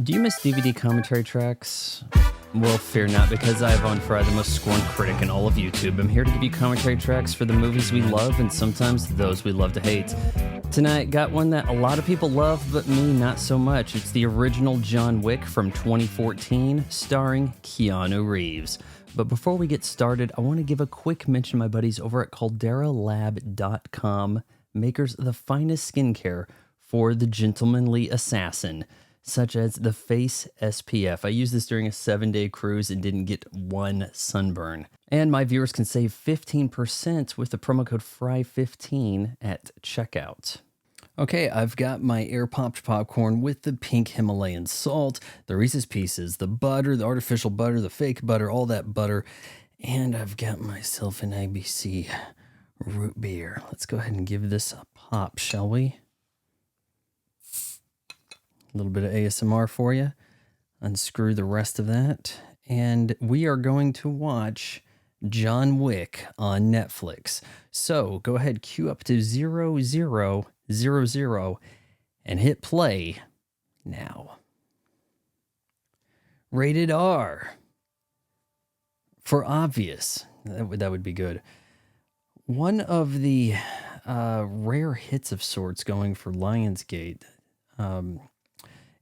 Do you miss DVD commentary tracks? Well, fear not, because I have on Fry, the most scorned critic in all of YouTube. I'm here to give you commentary tracks for the movies we love and sometimes those we love to hate. Tonight, got one that a lot of people love, but me not so much. It's the original John Wick from 2014, starring Keanu Reeves. But before we get started, I want to give a quick mention to my buddies over at CALDERALab.com, makers of the finest skincare for the gentlemanly assassin, such as the Face SPF. I used this during a 7-day cruise and didn't get one sunburn. And my viewers can save 15% with the promo code FRY15 at checkout. Okay, I've got my air-popped popcorn with the pink Himalayan salt, the Reese's Pieces, the butter, the artificial butter, the fake butter, all that butter. And I've got myself an ABC root beer. Let's go ahead and give this a pop, shall we? A little bit of ASMR for you. Unscrew the rest of that. And we are going to watch John Wick on Netflix. So go ahead, cue up to 0000 and hit play now. Rated R. For obvious. That would be good. One of the rare hits of sorts going for Lionsgate.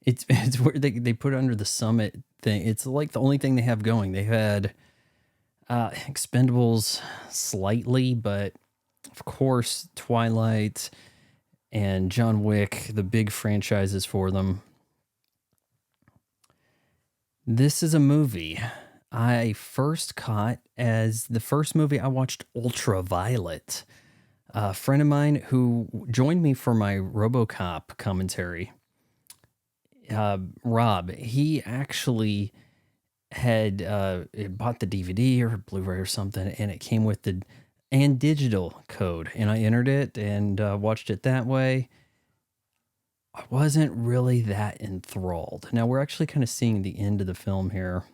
It's where they put under the Summit thing. It's like the only thing they have going. They had Expendables slightly, but of course Twilight and John Wick, the big franchises for them. This is a movie I first caught as the first movie I watched, Ultraviolet. A friend of mine who joined me for my RoboCop commentary, Rob, he actually had bought the DVD or Blu-ray or something, and it came with the and digital code, and I entered it and watched it that way. I wasn't really that enthralled. Now we're actually kind of seeing the end of the film here.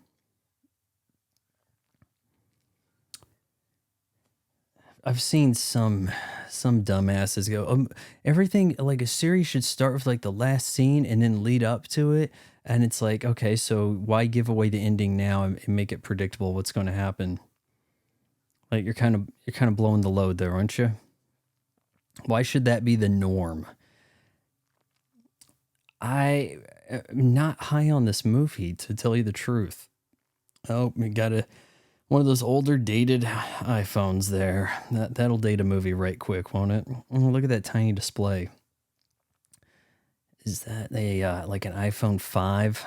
I've seen some dumbasses go, everything, like a series should start with like the last scene and then lead up to it. And it's like, okay, so why give away the ending now and make it predictable what's going to happen? Like you're kind of blowing the load there, aren't you? Why should that be the norm? I'm not high on this movie, to tell you the truth. Oh, we got one of those older dated iPhones there. That'll date a movie right quick, won't it? Oh, look at that tiny display. Is that a like an iPhone 5?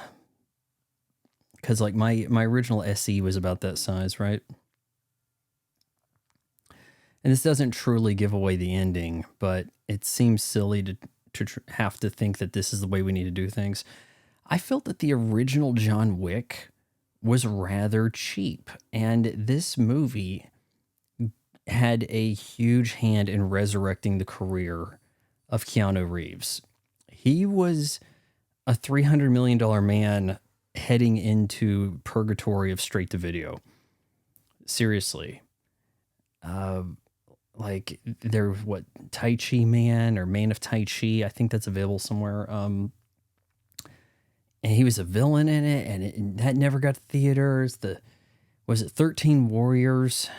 Because like my original SE was about that size, right? And this doesn't truly give away the ending, but it seems silly to have to think that this is the way we need to do things. I felt that the original John Wick was rather cheap, and this movie had a huge hand in resurrecting the career of Keanu Reeves. He was a $300 million man heading into purgatory of straight-to-video. Seriously. Like, there, Tai Chi Man or Man of Tai Chi, I think that's available somewhere. And he was a villain in it, and that never got to theaters. Was it 13 Warriors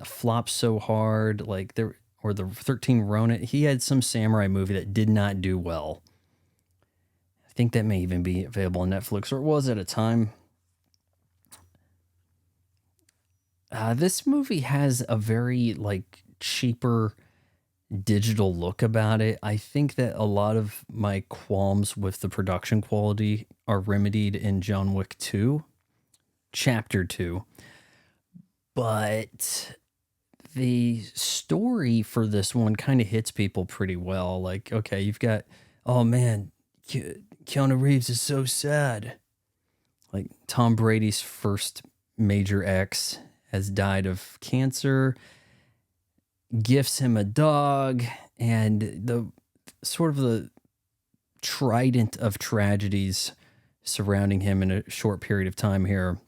flopped so hard, like or the 13 Ronin? He had some samurai movie that did not do well. I think that may even be available on Netflix, or it was at a time. This movie has a very cheaper digital look about it. I think that a lot of my qualms with the production quality are remedied in John Wick 2, Chapter 2. But the story for this one kind of hits people pretty well. Like, okay, you've got, oh man, Keanu Reeves is so sad. Like Tom Brady's first major ex has died of cancer, gifts him a dog, and the sort of the trident of tragedies surrounding him in a short period of time here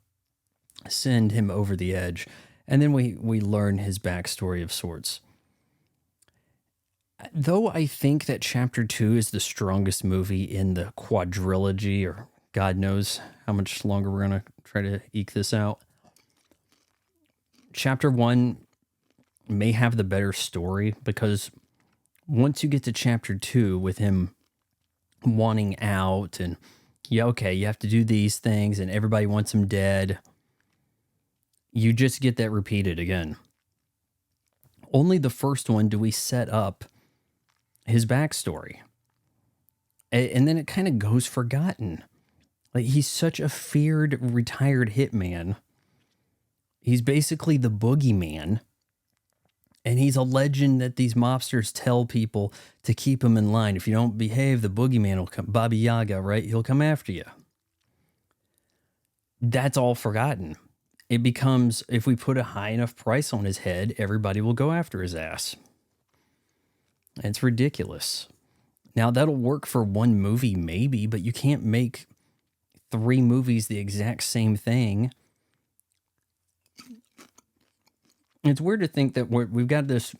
send him over the edge. And then we learn his backstory of sorts. Though I think that Chapter 2 is the strongest movie in the quadrilogy or God knows how much longer we're going to try to eke this out. Chapter 1 may have the better story because once you get to chapter 2 with him wanting out and, yeah, okay, you have to do these things and everybody wants him dead, you just get that repeated again. Only the first one do we set up his backstory. And then it kind of goes forgotten. Like, he's such a feared, retired hitman. He's basically the boogeyman. And he's a legend that these mobsters tell people to keep him in line. If you don't behave, the boogeyman will come. Baba Yaga, right? He'll come after you. That's all forgotten. It becomes, if we put a high enough price on his head, everybody will go after his ass. It's ridiculous. Now, that'll work for one movie, maybe, but you can't make 3 movies the exact same thing. It's weird to think that we've got this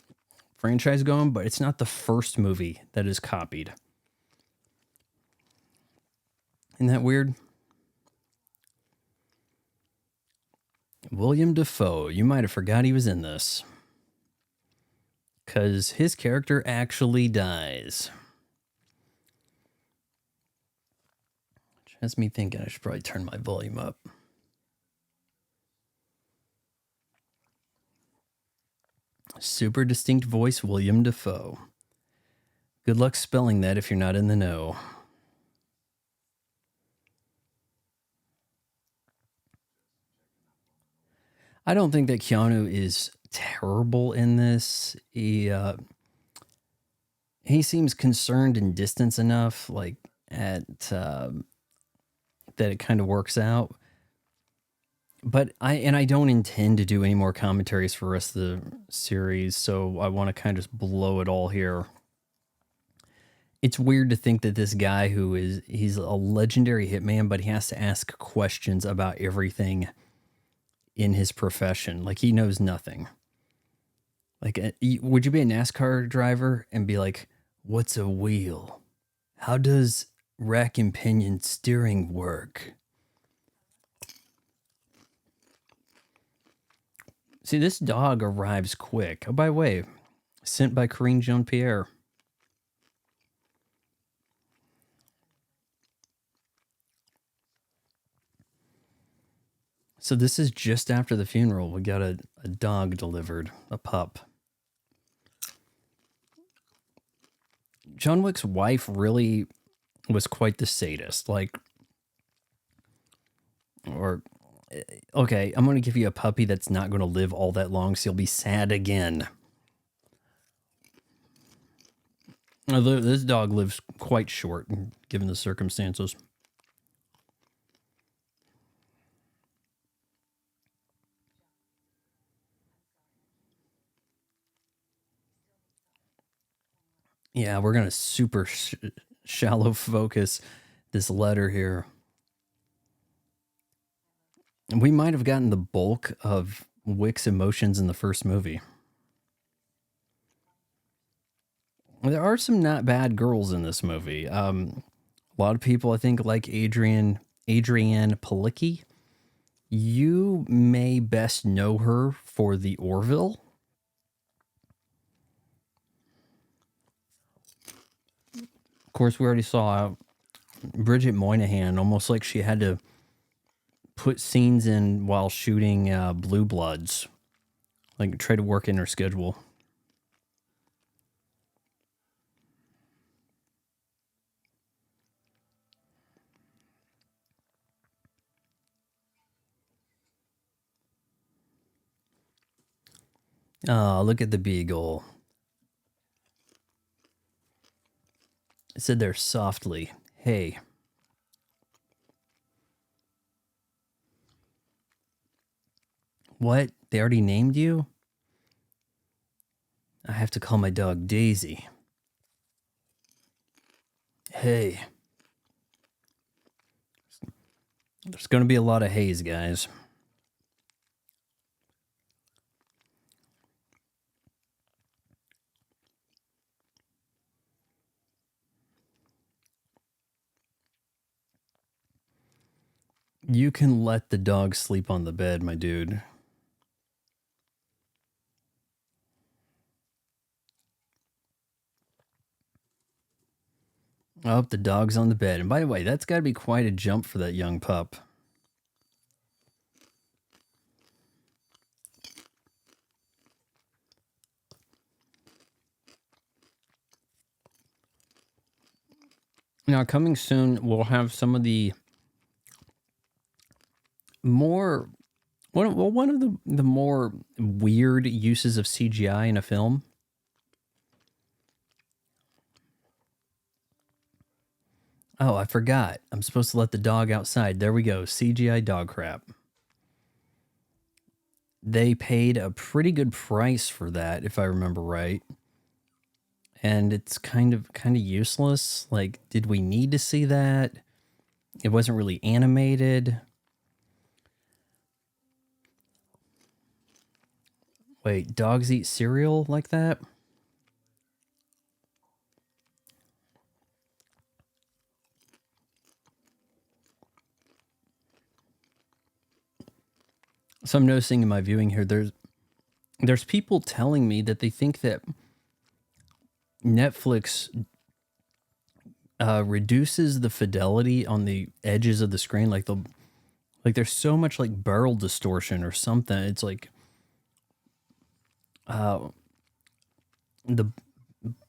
franchise going, but it's not the first movie that is copied. Isn't that weird? William Dafoe, you might have forgot he was in this. Because his character actually dies. Which has me thinking I should probably turn my volume up. Super distinct voice, William Dafoe. Good luck spelling that if you're not in the know. I don't think that Keanu is terrible in this. He seems concerned and distant enough, like that it kind of works out. But I don't intend to do any more commentaries for the rest of the series, so I want to kind of just blow it all here. It's weird to think that this guy he's a legendary hitman, but he has to ask questions about everything in his profession. Like, he knows nothing. Like, would you be a NASCAR driver and be like, what's a wheel? How does rack and pinion steering work? See, this dog arrives quick. Oh, by the way, sent by Corinne Jean-Pierre. So this is just after the funeral. We got a dog delivered, a pup. John Wick's wife really was quite the sadist. Like, okay, I'm going to give you a puppy that's not going to live all that long, so you'll be sad again. This dog lives quite short, given the circumstances. Yeah, we're going to super shallow focus this letter here. We might have gotten the bulk of Wick's emotions in the first movie. There are some not bad girls in this movie. A lot of people, I think, like Adrienne Palicki. You may best know her for the Orville. Of course, we already saw Bridget Moynihan, almost like she had to put scenes in while shooting Blue Bloods. Like, try to work in her schedule. Oh, look at the beagle. It said there softly, hey. What? They already named you? I have to call my dog Daisy. Hey. There's going to be a lot of haze, guys. You can let the dog sleep on the bed, my dude. Oh, the dog's on the bed. And by the way, that's got to be quite a jump for that young pup. Now, coming soon, we'll have some of the more... one of the more weird uses of CGI in a film. Oh, I forgot. I'm supposed to let the dog outside. There we go. CGI dog crap. They paid a pretty good price for that, if I remember right. And it's kind of useless. Like, did we need to see that? It wasn't really animated. Wait, dogs eat cereal like that? So I'm noticing in my viewing here, there's people telling me that they think that Netflix reduces the fidelity on the edges of the screen, like there's so much like barrel distortion or something. It's like the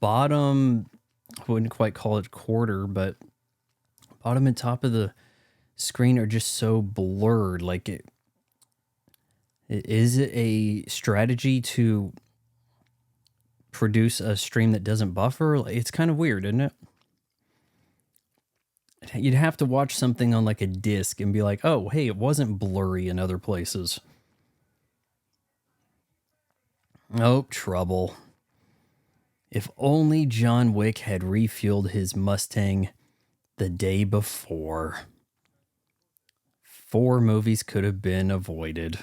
bottom, I wouldn't quite call it quarter, but bottom and top of the screen are just so blurred. Like is it a strategy to produce a stream that doesn't buffer? It's kind of weird, isn't it? You'd have to watch something on like a disc and be like, oh, hey, it wasn't blurry in other places. Oh, trouble. If only John Wick had refueled his Mustang the day before. 4 movies could have been avoided.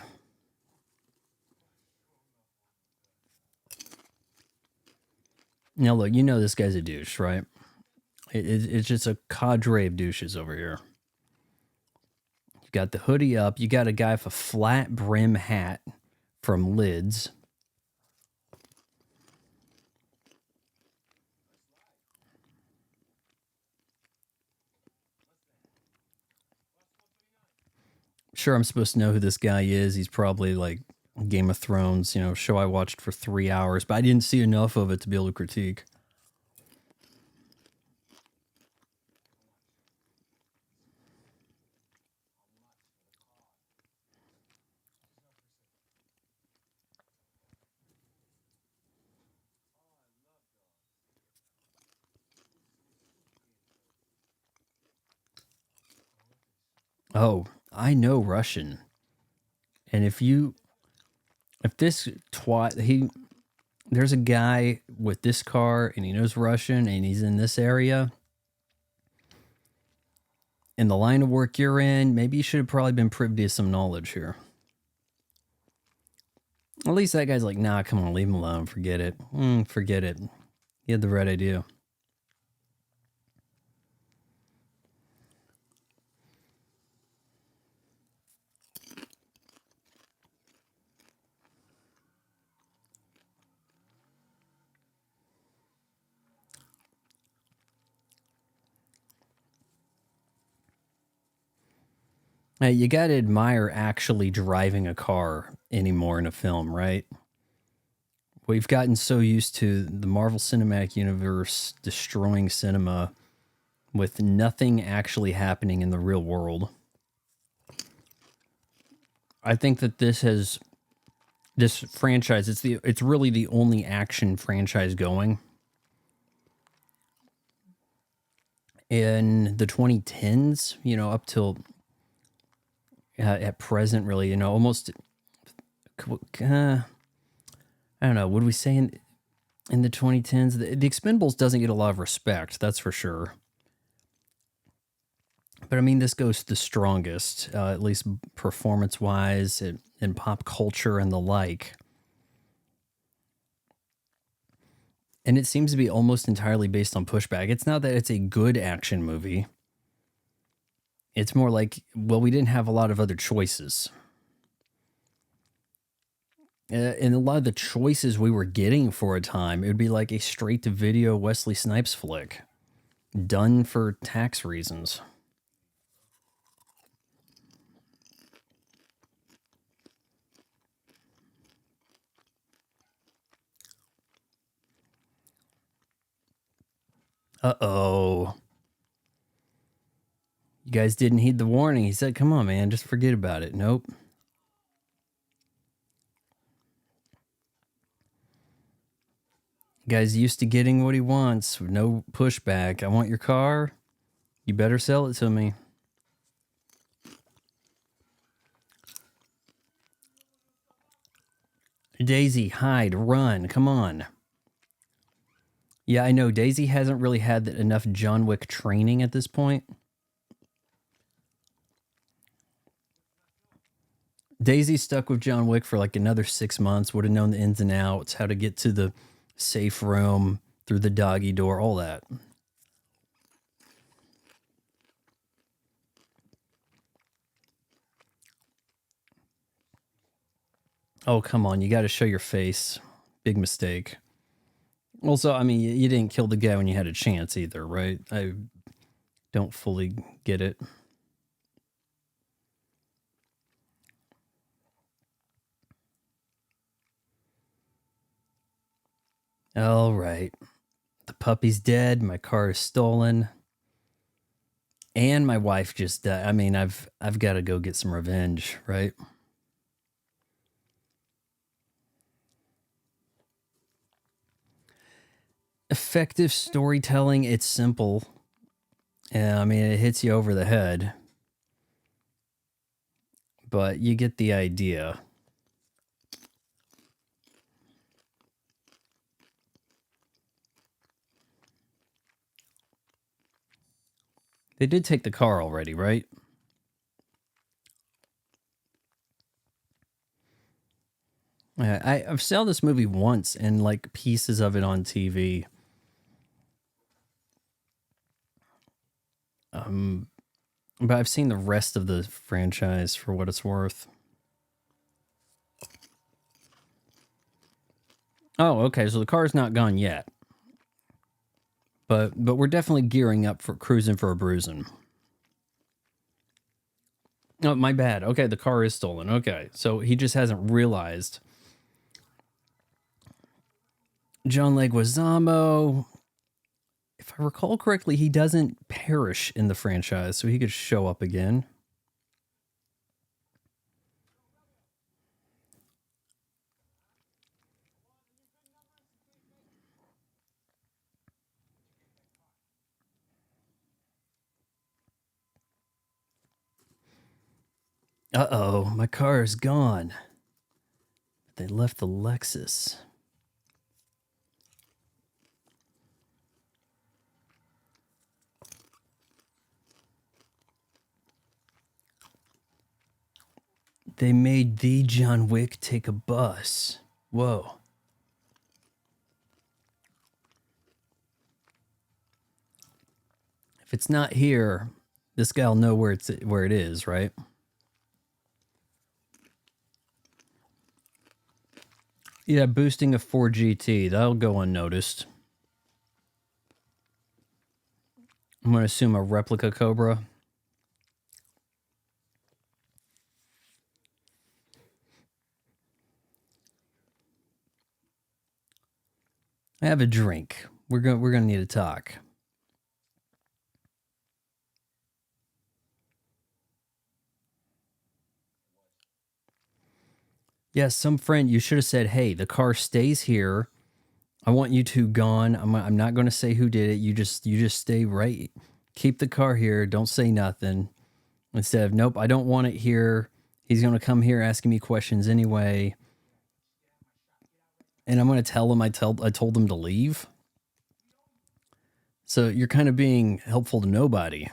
Now, look, you know this guy's a douche, right? It's just a cadre of douches over here. You got the hoodie up. You got a guy with a flat brim hat from Lids. Sure, I'm supposed to know who this guy is. He's probably like Game of Thrones, show I watched for 3 hours, but I didn't see enough of it to be able to critique. Oh, I know Russian. And if this twat, there's a guy with this car and he knows Russian and he's in this area, in the line of work you're in, maybe you should have probably been privy to some knowledge here. At least that guy's like, nah, come on, leave him alone. Forget it. Forget it. He had the right idea. You got to admire actually driving a car anymore in a film, right? We've gotten so used to the Marvel Cinematic Universe destroying cinema with nothing actually happening in the real world. I think that this franchise, it's really the only action franchise going. In the 2010s, up till at present, really, almost, I don't know, would we say in the 2010s, the Expendables doesn't get a lot of respect, that's for sure. But I mean, this goes the strongest, at least performance-wise, in pop culture and the like. And it seems to be almost entirely based on pushback. It's not that it's a good action movie. It's more like, well, we didn't have a lot of other choices. And a lot of the choices we were getting for a time, it would be like a straight-to-video Wesley Snipes flick, done for tax reasons. Uh-oh. You guys didn't heed the warning. He said, come on, man, just forget about it. Nope. Guy's used to getting what he wants with no pushback. I want your car. You better sell it to me. Daisy, hide, run. Come on. Yeah, I know. Daisy hasn't really had enough John Wick training at this point. Daisy stuck with John Wick for like another 6 months, would have known the ins and outs, how to get to the safe room, through the doggy door, all that. Oh, come on. You got to show your face. Big mistake. Also, I mean, you didn't kill the guy when you had a chance either, right? I don't fully get it. All right. The puppy's dead. My car is stolen. And my wife just died. I mean, I've got to go get some revenge, right? Effective storytelling, it's simple. Yeah, I mean, it hits you over the head. But you get the idea. They did take the car already, right? I've saw this movie once and like pieces of it on TV. But I've seen the rest of the franchise for what it's worth. Oh, okay. So the car's not gone yet. But we're definitely gearing up for cruising for a bruising. Oh, my bad. Okay, the car is stolen. Okay, so he just hasn't realized. John Leguizamo, if I recall correctly, he doesn't perish in the franchise, so he could show up again. Uh-oh, my car is gone. They left the Lexus. They made the John Wick take a bus. Whoa. If it's not here, this guy'll know where it is, right? Yeah, boosting a 4GT, that'll go unnoticed. I'm going to assume a replica Cobra. Have a drink. We're gonna need to talk. Yes, some friend, you should have said, hey, the car stays here. I want you two gone. I'm not going to say who did it. You just stay right. Keep the car here. Don't say nothing. Instead of, nope, I don't want it here. He's going to come here asking me questions anyway. And I'm going to tell him I told him to leave. So you're kind of being helpful to nobody.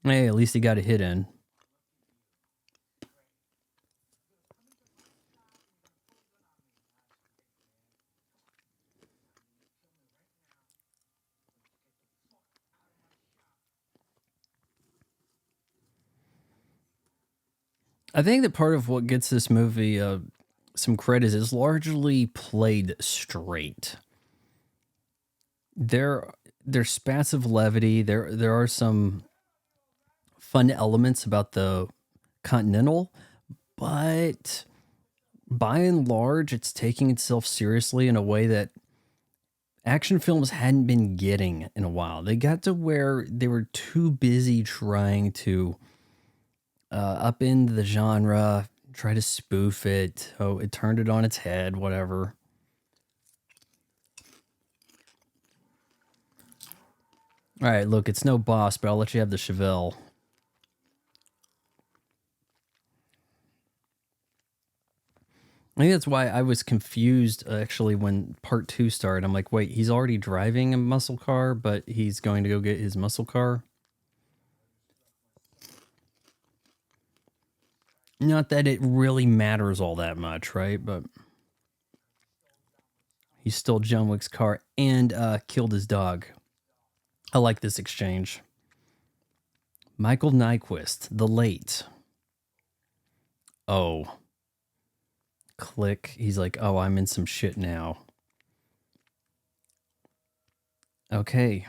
Hey, at least he got a hit in. I think that part of what gets this movie some credit is largely played straight. There's spats of levity. There are some fun elements about the Continental, but by and large, it's taking itself seriously in a way that action films hadn't been getting in a while. They got to where they were too busy trying to upend the genre, try to spoof it. Oh, it turned it on its head, whatever. All right, look, it's no boss, but I'll let you have the Chevelle. I think that's why I was confused actually when part 2 started. I'm like, wait, he's already driving a muscle car, but he's going to go get his muscle car? Not that it really matters all that much, right? But he stole John Wick's car and killed his dog. I like this exchange. Michael Nyquist, the late. Oh. Click. He's like, oh, I'm in some shit now. Okay.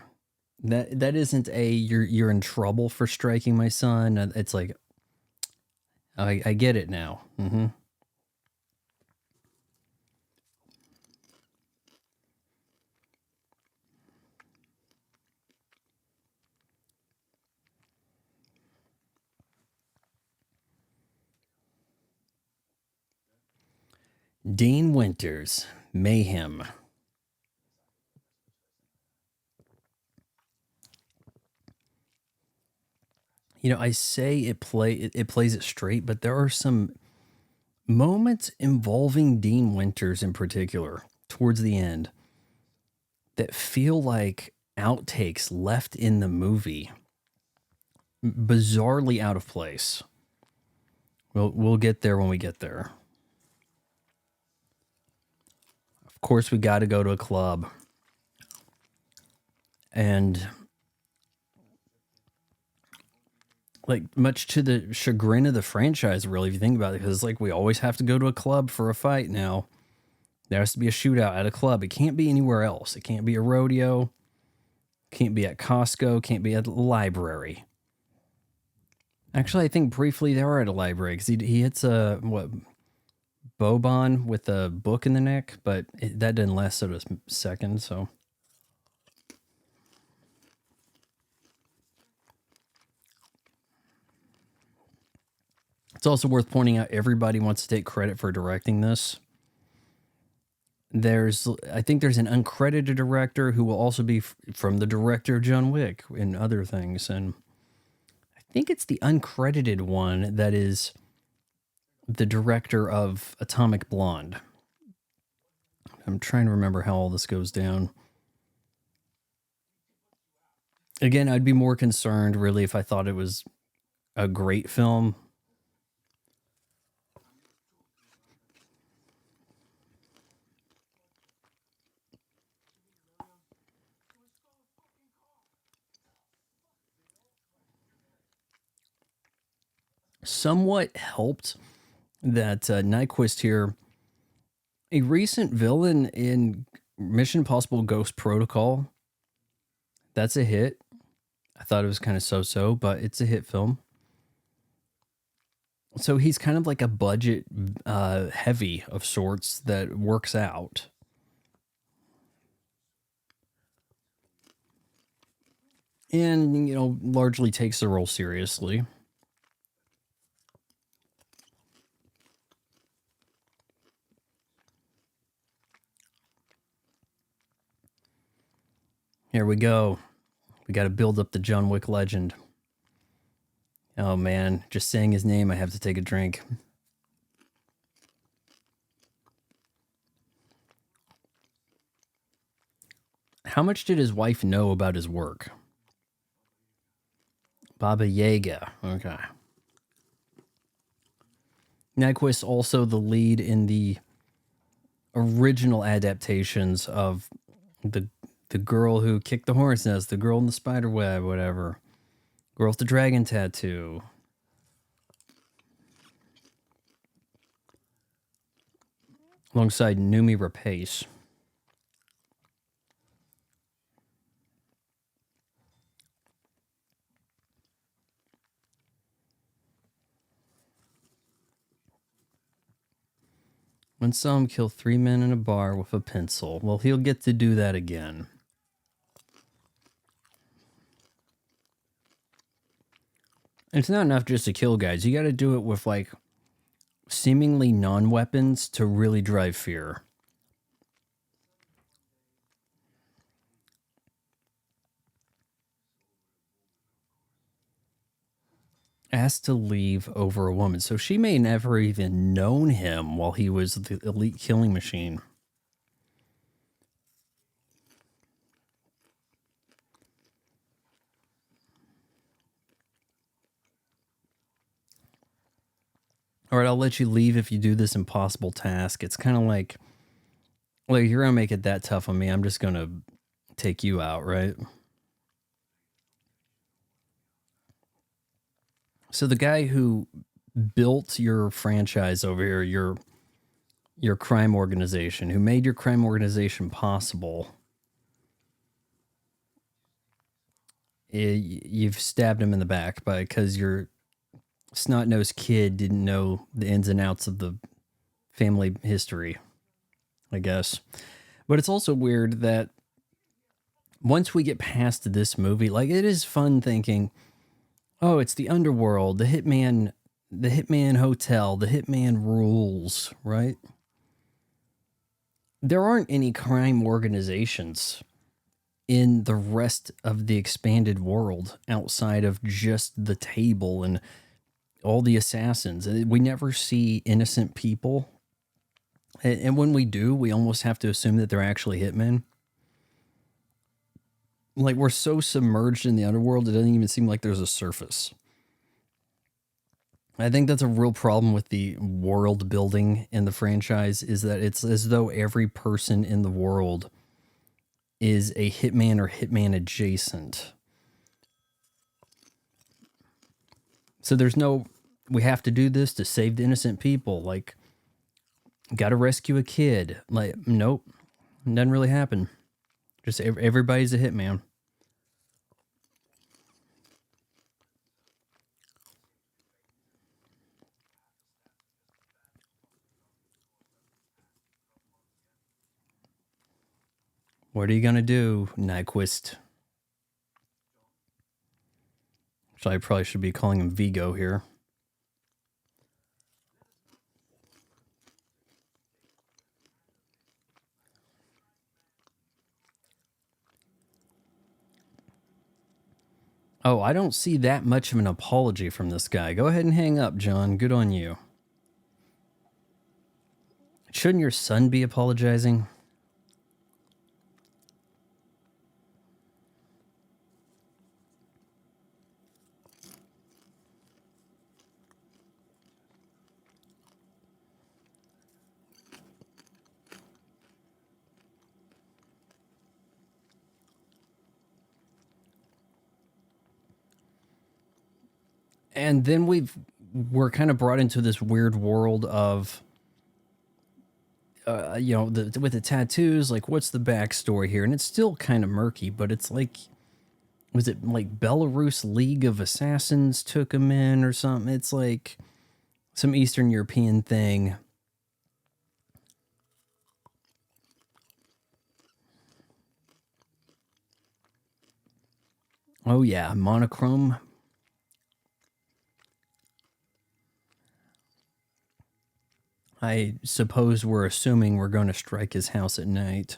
That isn't a you're in trouble for striking my son. It's like, I get it now. Mm-hmm. Dean Winters, Mayhem. You know, I say it plays it straight, but there are some moments involving Dean Winters in particular towards the end that feel like outtakes left in the movie, bizarrely out of place. We'll get there when we get there. Of course, we got to go to a club, and like much to the chagrin of the franchise, really, if you think about it, because it's like we always have to go to a club for a fight now. There has to be a shootout at a club. It can't be anywhere else. It can't be a rodeo. Can't be at Costco. Can't be at the library. Actually, I think briefly they were at a library because he hits a Bobon with a book in the neck, but that didn't last a second. So it's also worth pointing out everybody wants to take credit for directing this. I think there's an uncredited director who will also be from the director of John Wick and other things, and I think it's the uncredited one that is the director of Atomic Blonde. I'm trying to remember how all this goes down. Again, I'd be more concerned really if I thought it was a great film. Somewhat helped that Nyquist here, a recent villain in Mission Impossible Ghost Protocol. That's a hit. I thought it was kind of so-so, but it's a hit film. So he's kind of like a budget heavy of sorts that works out. And, you know, largely takes the role seriously. Here we go. We got to build up the John Wick legend. Oh man, just saying his name, I have to take a drink. How much did his wife know about his work? Baba Yaga. Okay. Nyquist also the lead in the original adaptations of the girl who kicked the horse nest, the girl in the spider web, whatever. Girl with the dragon tattoo. Alongside Noomi Rapace. When saw him kill 3 men in a bar with a pencil. Well, he'll get to do that again. And it's not enough just to kill guys. You got to do it with, like, seemingly non-weapons to really drive fear. Asked to leave over a woman. So she may never even known him while he was the elite killing machine. All right, I'll let you leave if you do this impossible task. It's kind of like you're going to make it that tough on me. I'm just going to take you out, right? So the guy who built your franchise over here, your crime organization, who made your crime organization possible, you've stabbed him in the back because your snot-nosed kid didn't know the ins and outs of the family history, I guess. But it's also weird that once we get past this movie, like, it is fun thinking, oh, it's the underworld, the Hitman hotel, the Hitman rules, right? There aren't any crime organizations in the rest of the expanded world outside of just the table and all the assassins. We never see innocent people. And when we do, we almost have to assume that they're actually hitmen. Like, we're so submerged in the underworld, it doesn't even seem like there's a surface. I think that's a real problem with the world building in the franchise, is that it's as though every person in the world is a hitman or hitman adjacent. So there's no, we have to do this to save the innocent people. Like, got to rescue a kid. Like, nope, doesn't really happen. Just everybody's a hitman. What are you gonna do, Nyquist? So I probably should be calling him Vigo here. Oh, I don't see that much of an apology from this guy. Go ahead and hang up, John. Good on you. Shouldn't your son be apologizing? And then we're kind of brought into this weird world of, with the tattoos, like, what's the backstory here? And it's still kind of murky, but it's like, was it like Belarus League of Assassins took him in or something? It's like some Eastern European thing. Oh yeah, monochrome. I suppose we're assuming we're going to strike his house at night.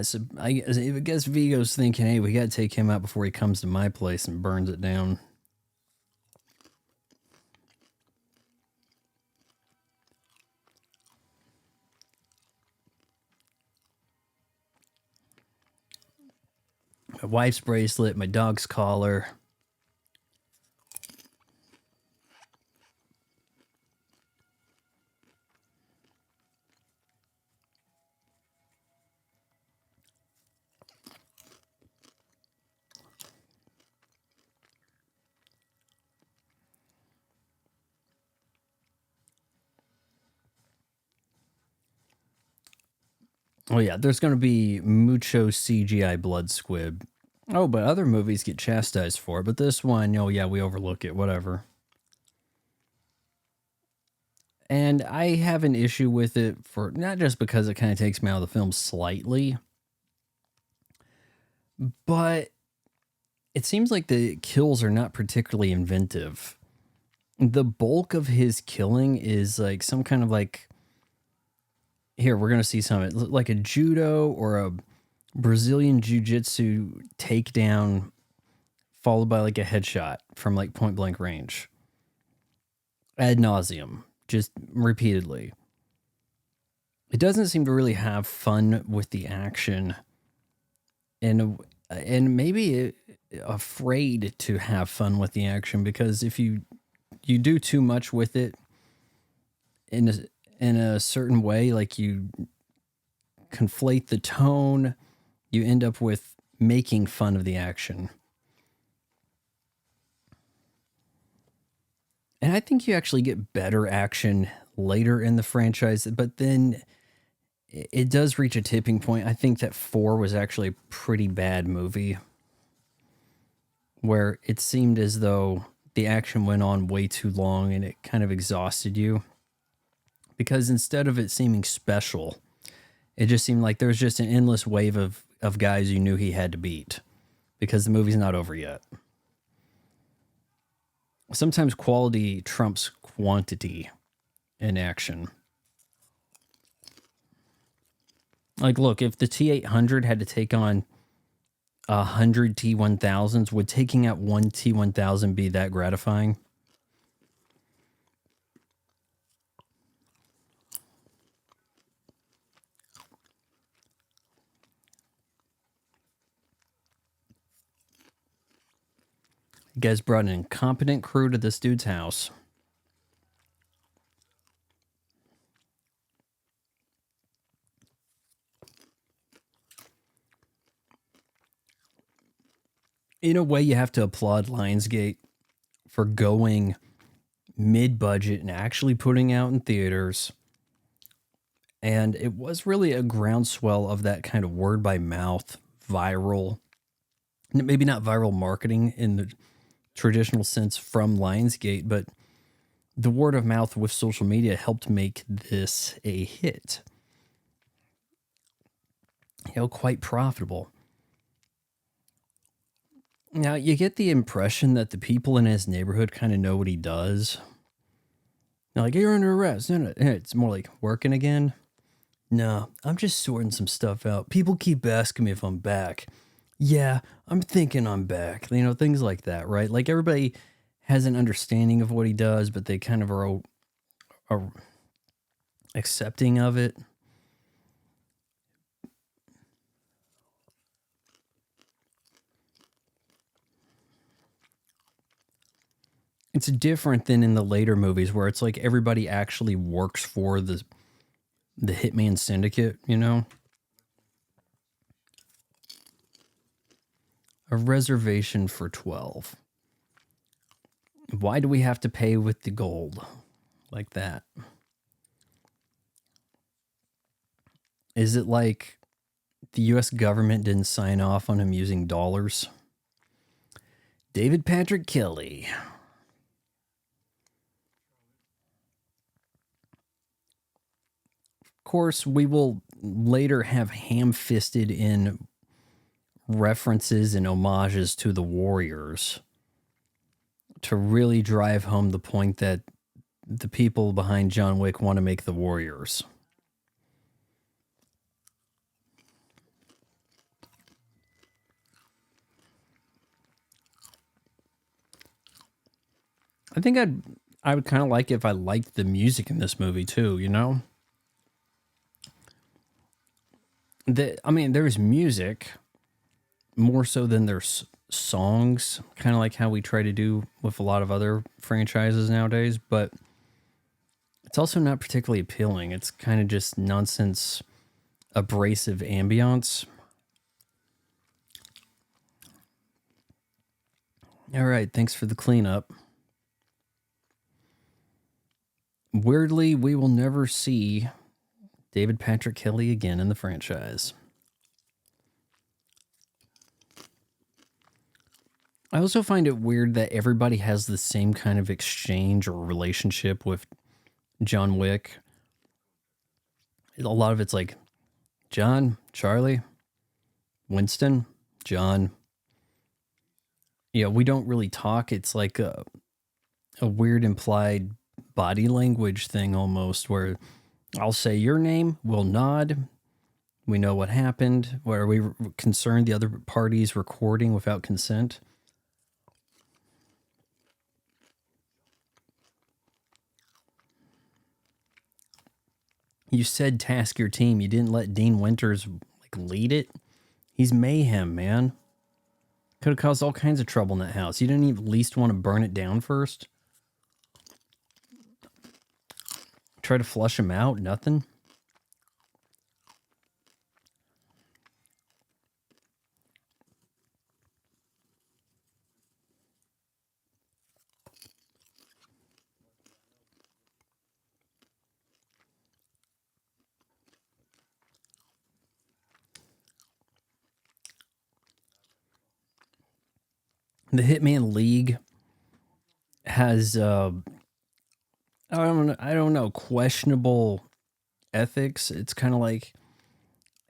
So I guess Vigo's thinking, hey, we got to take him out before he comes to my place and burns it down. My wife's bracelet, my dog's collar. Oh yeah, there's going to be mucho CGI blood squib. Oh, but other movies get chastised for it. But this one, oh yeah, we overlook it, whatever. And I have an issue with it for not just because it kind of takes me out of the film slightly, but it seems like the kills are not particularly inventive. The bulk of his killing is like some kind of like, here, we're going to see something like a judo or a Brazilian jiu-jitsu takedown followed by like a headshot from like point blank range. Ad nauseum, just repeatedly. It doesn't seem to really have fun with the action, and maybe afraid to have fun with the action, because if you do too much with it in a certain way, like you conflate the tone, you end up with making fun of the action. And I think you actually get better action later in the franchise, but then it does reach a tipping point. I think that 4 was actually a pretty bad movie, where it seemed as though the action went on way too long and it kind of exhausted you. Because instead of it seeming special, it just seemed like there was just an endless wave of guys you knew he had to beat, because the movie's not over yet. Sometimes quality trumps quantity in action. Like, look, if the T-800 had to take on 100 T-1000s, would taking out one T-1000 be that gratifying? You guys brought an incompetent crew to this dude's house. In a way, you have to applaud Lionsgate for going mid-budget and actually putting out in theaters. And it was really a groundswell of that kind of word-by-mouth, viral, maybe not viral marketing in the traditional sense from Lionsgate, but the word of mouth with social media helped make this a hit. Quite profitable. Now, you get the impression that the people in his neighborhood kind of know what he does. They're like, you're under arrest. No, it's more like, working again? No, I'm just sorting some stuff out. People keep asking me if I'm back. Yeah, I'm thinking I'm back. Things like that, right? Like, everybody has an understanding of what he does, but they kind of are accepting of it. It's different than in the later movies where it's like everybody actually works for the Hitman syndicate, A reservation for 12. Why do we have to pay with the gold like that? Is it like the U.S. government didn't sign off on him using dollars? David Patrick Kelly. Of course, we will later have ham-fisted in references and homages to the Warriors to really drive home the point that the people behind John Wick want to make the Warriors. I think I would kind of like if I liked the music in this movie too, there's music, more so than their songs, kind of like how we try to do with a lot of other franchises nowadays, but it's also not particularly appealing. It's kind of just nonsense, abrasive ambiance. All right, thanks for the cleanup. Weirdly, we will never see David Patrick Kelly again in the franchise. I also find it weird that everybody has the same kind of exchange or relationship with John Wick. A lot of it's like John, Charlie, Winston, John. Yeah, we don't really talk. It's like a weird implied body language thing almost, where I'll say your name, we'll nod, we know what happened, where we concerned the other party's recording without consent. You said task your team. You didn't let Dean Winters lead it. He's mayhem, man. Could have caused all kinds of trouble in that house. You didn't even at least want to burn it down first. Try to flush him out. Nothing. The Hitman League has I don't know, questionable ethics. It's kind of like,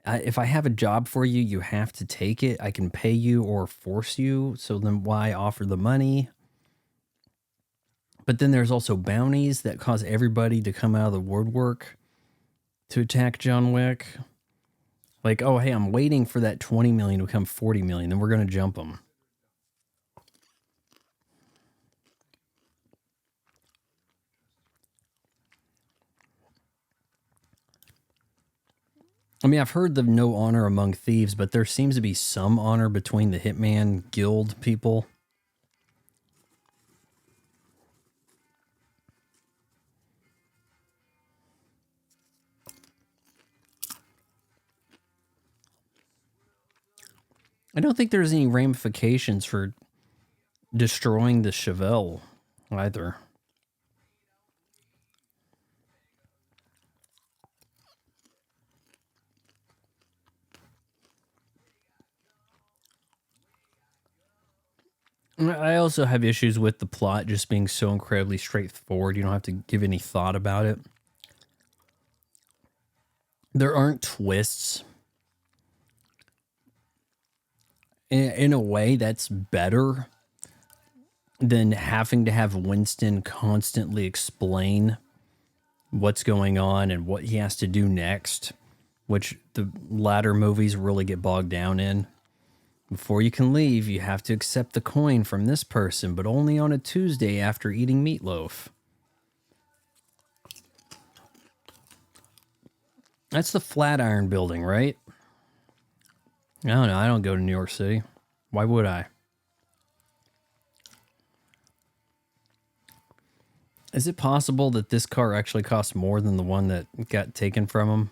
if I have a job for you, you have to take it. I can pay you or force you. So then why offer the money? But then there's also bounties that cause everybody to come out of the woodwork to attack John Wick. Like, oh, hey, I'm waiting for that 20 million to become 40 million. Then we're going to jump them. I mean, I've heard the no honor among thieves, but there seems to be some honor between the Hitman Guild people. I don't think there's any ramifications for destroying the Chevelle either. I also have issues with the plot just being so incredibly straightforward. You don't have to give any thought about it. There aren't twists. In a way, that's better than having to have Winston constantly explain what's going on and what he has to do next, which the latter movies really get bogged down in. Before you can leave, you have to accept the coin from this person, but only on a Tuesday after eating meatloaf. That's the Flatiron Building, right? I don't know. I don't go to New York City. Why would I? Is it possible that this car actually costs more than the one that got taken from him?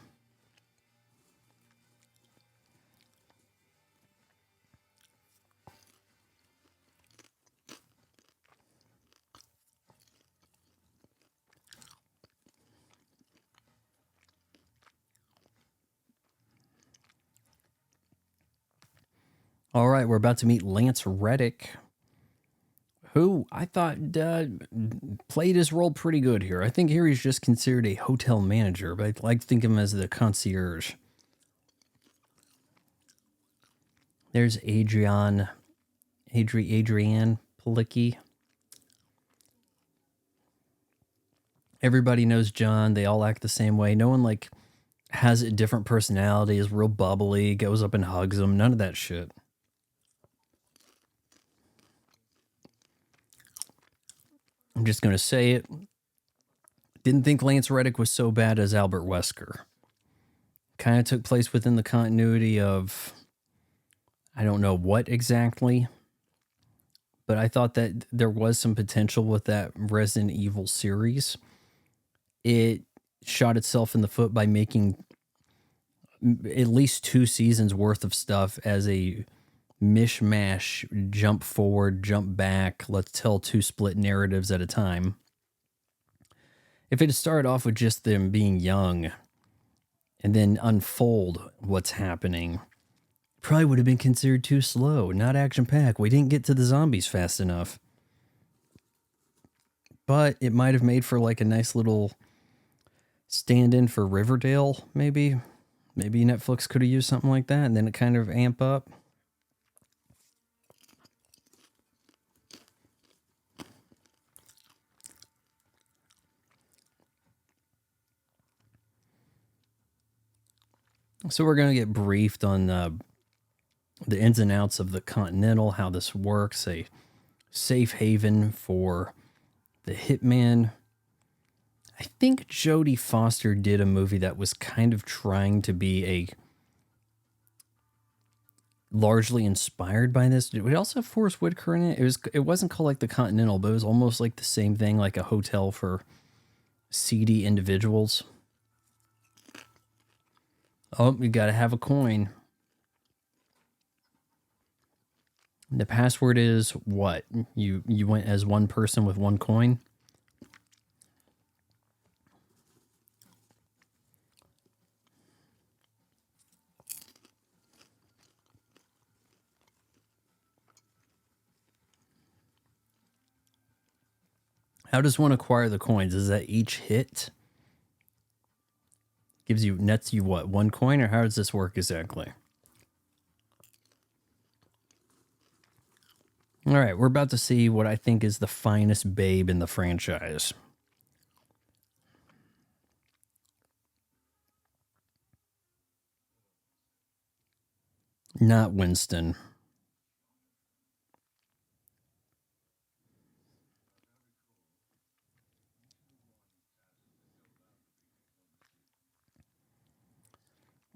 All right, we're about to meet Lance Reddick, who I thought played his role pretty good here. I think here he's just considered a hotel manager, but I like to think of him as the concierge. There's Adrienne Palicki. Everybody knows John. They all act the same way. No one has a different personality, is real bubbly, goes up and hugs him. None of that shit. I'm just going to say it. Didn't think Lance Reddick was so bad as Albert Wesker. Kind of took place within the continuity of I don't know what exactly, but I thought that there was some potential with that Resident Evil series. It shot itself in the foot by making at least 2 seasons worth of stuff as a mishmash, jump forward, jump back, let's tell 2 split narratives at a time. If it had started off with just them being young and then unfold what's happening, probably would have been considered too slow, not action-packed. We didn't get to the zombies fast enough. But it might have made for like a nice little stand-in for Riverdale, maybe. Maybe Netflix could have used something like that, and then it kind of amp up. So we're going to get briefed on the ins and outs of the Continental, how this works, a safe haven for the Hitman. I think Jodie Foster did a movie that was kind of trying to be a largely inspired by this. Did we also have Forrest Whitaker in it? It wasn't called like the Continental, but it was almost like the same thing, like a hotel for seedy individuals. Oh, you got to have a coin. The password is what? You went as one person with one coin? How does one acquire the coins? Is that each hit nets you what, 1 coin, or how does this work exactly? All right, we're about to see what I think is the finest babe in the franchise. Not Winston.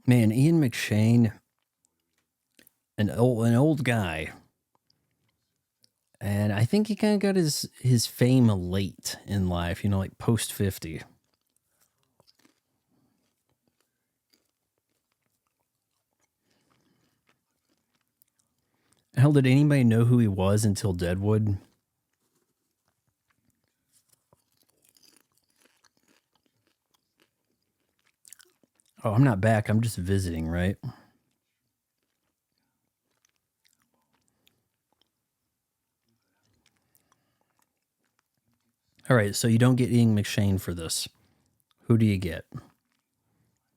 Man, Ian McShane, an old guy. And I think he kind of got his fame late in life, like post 50. Hell, did anybody know who he was until Deadwood? Oh, I'm not back. I'm just visiting, right? All right, so you don't get Ian McShane for this. Who do you get?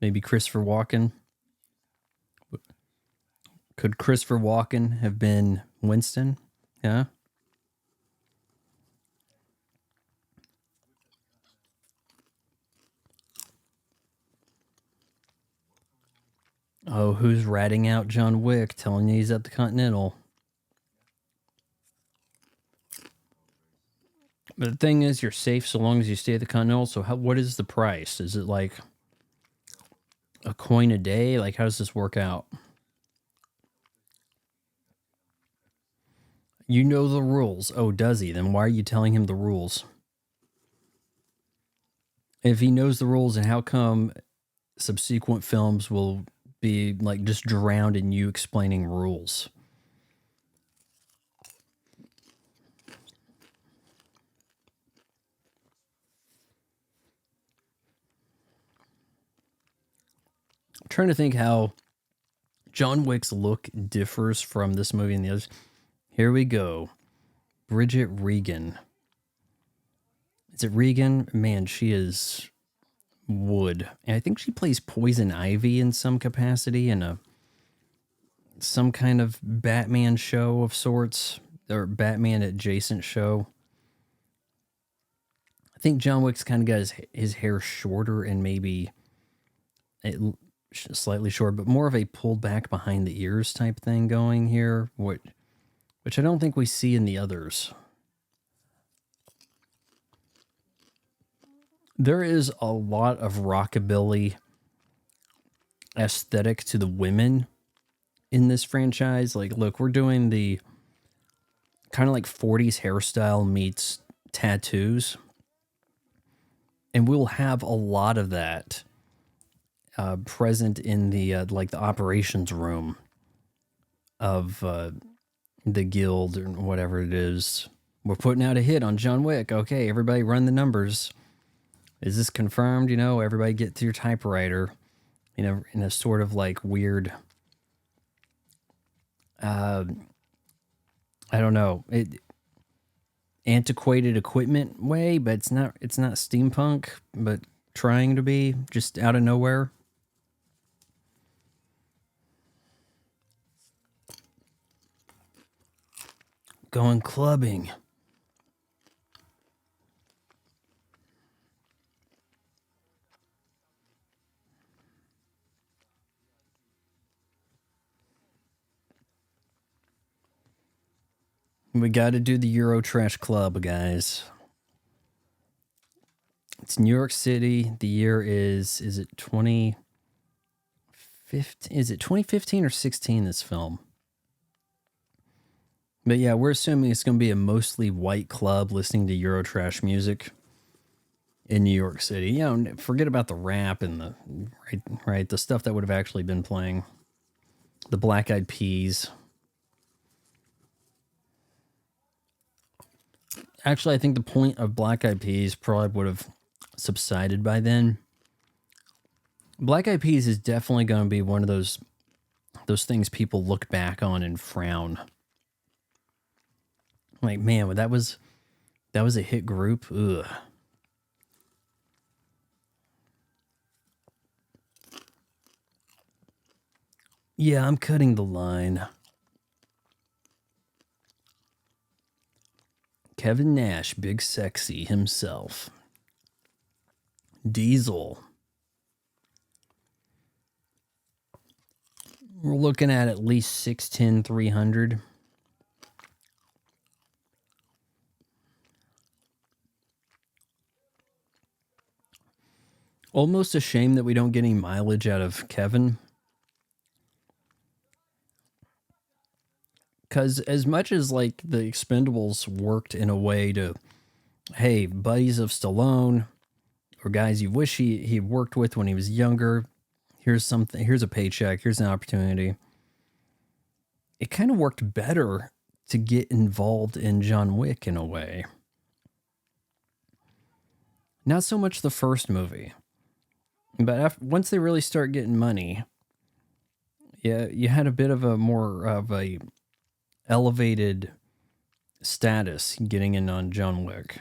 Maybe Christopher Walken? Could Christopher Walken have been Winston? Yeah? Oh, who's ratting out John Wick, telling you he's at the Continental? But the thing is, you're safe so long as you stay at the Continental. So what is the price? Is it like a coin a day? Like, how does this work out? You know the rules. Oh, does he? Then why are you telling him the rules? If he knows the rules, and how come subsequent films will be like just drowned in you explaining rules? I'm trying to think how John Wick's look differs from this movie and the others. Here we go. Bridget Regan. Is it Regan? Man, she is wood. And I think she plays Poison Ivy in some capacity in some kind of Batman show of sorts, or Batman adjacent show. I think John Wick's kind of got his hair shorter and maybe slightly short, but more of a pulled back behind the ears type thing going here, which I don't think we see in the others. There is a lot of rockabilly aesthetic to the women in this franchise. Like, look, we're doing the kind of like 40s hairstyle meets tattoos. And we'll have a lot of that present in the like the operations room of the guild or whatever it is. We're putting out a hit on John Wick. Okay, everybody run the numbers. Is this confirmed? You know, everybody get to your typewriter. You know, in a sort of like weird, I don't know, antiquated equipment way, but it's not steampunk, but trying to be just out of nowhere. Going clubbing. We got to do the Euro Trash Club, guys. It's New York City. The year is it 2015? Is it 2015 or 16, this film? But yeah, we're assuming it's going to be a mostly white club listening to Eurotrash music in New York City. You know, forget about the rap and the right the stuff that would have actually been playing. The Black Eyed Peas. Actually, I think the point of Black Eyed Peas probably would have subsided by then. Black Eyed Peas is definitely going to be one of those things people look back on and frown. Like, man, that was a hit group. Ugh. Yeah, I'm cutting the line. Kevin Nash, big sexy himself. Diesel. We're looking at least 610, 300. Almost a shame that we don't get any mileage out of Kevin. Because as much as like the Expendables worked in a way to, hey, buddies of Stallone or guys you wish he worked with when he was younger, here's something, here's a paycheck, here's an opportunity. It kind of worked better to get involved in John Wick in a way. Not so much the first movie. But once they really start getting money, yeah, you had a bit of a more of a elevated status getting in on John Wick.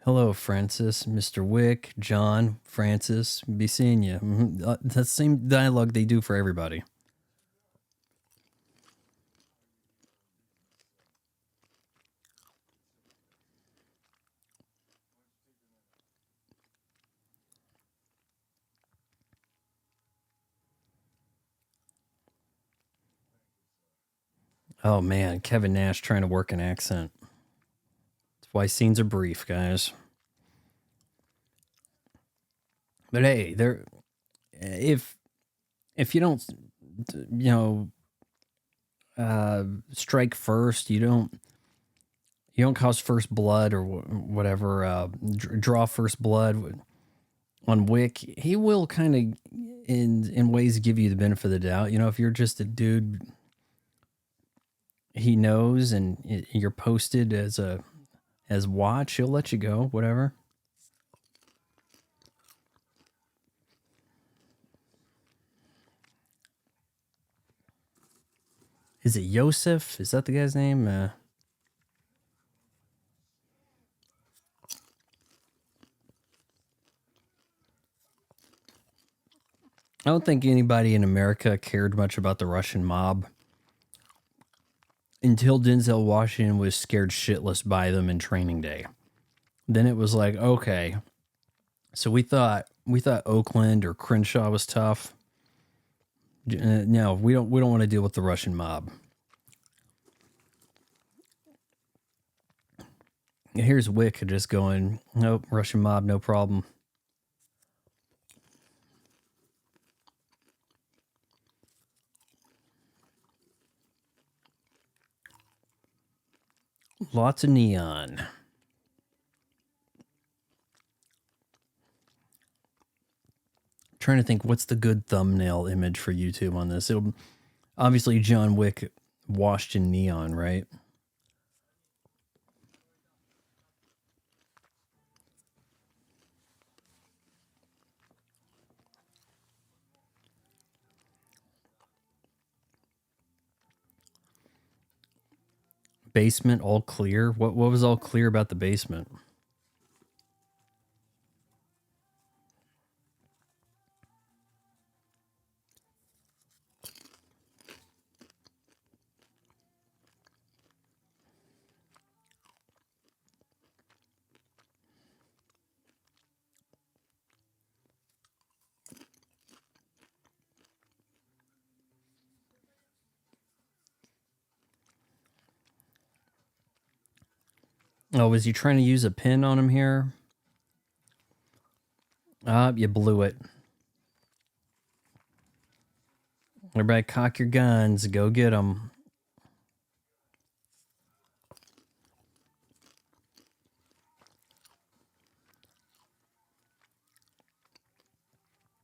Hello, Francis, Mr. Wick, John, Francis, be seeing you. That's the same dialogue they do for everybody. Oh man, Kevin Nash trying to work an accent. That's why scenes are brief, guys. But hey, if you don't, you know, strike first, you don't cause first blood or whatever, draw first blood on Wick, he will kind of in ways give you the benefit of the doubt. You know, if you're just a dude he knows and you're posted as watch, he'll let you go, whatever. Is it Yosef? Is that the guy's name? I don't think anybody in America cared much about the Russian mob until Denzel Washington was scared shitless by them in Training Day. Then it was like, okay, so we thought Oakland or Crenshaw was tough. No, we don't want to deal with the Russian mob. Here's Wick just going, nope, Russian mob, no problem. Lots of neon. Trying to think what's the good thumbnail image for YouTube on this. It'll obviously John Wick washed in neon, right? Basement all clear. What was all clear about the basement? Oh, was he trying to use a pin on him here? You blew it. Everybody cock your guns. Go get them.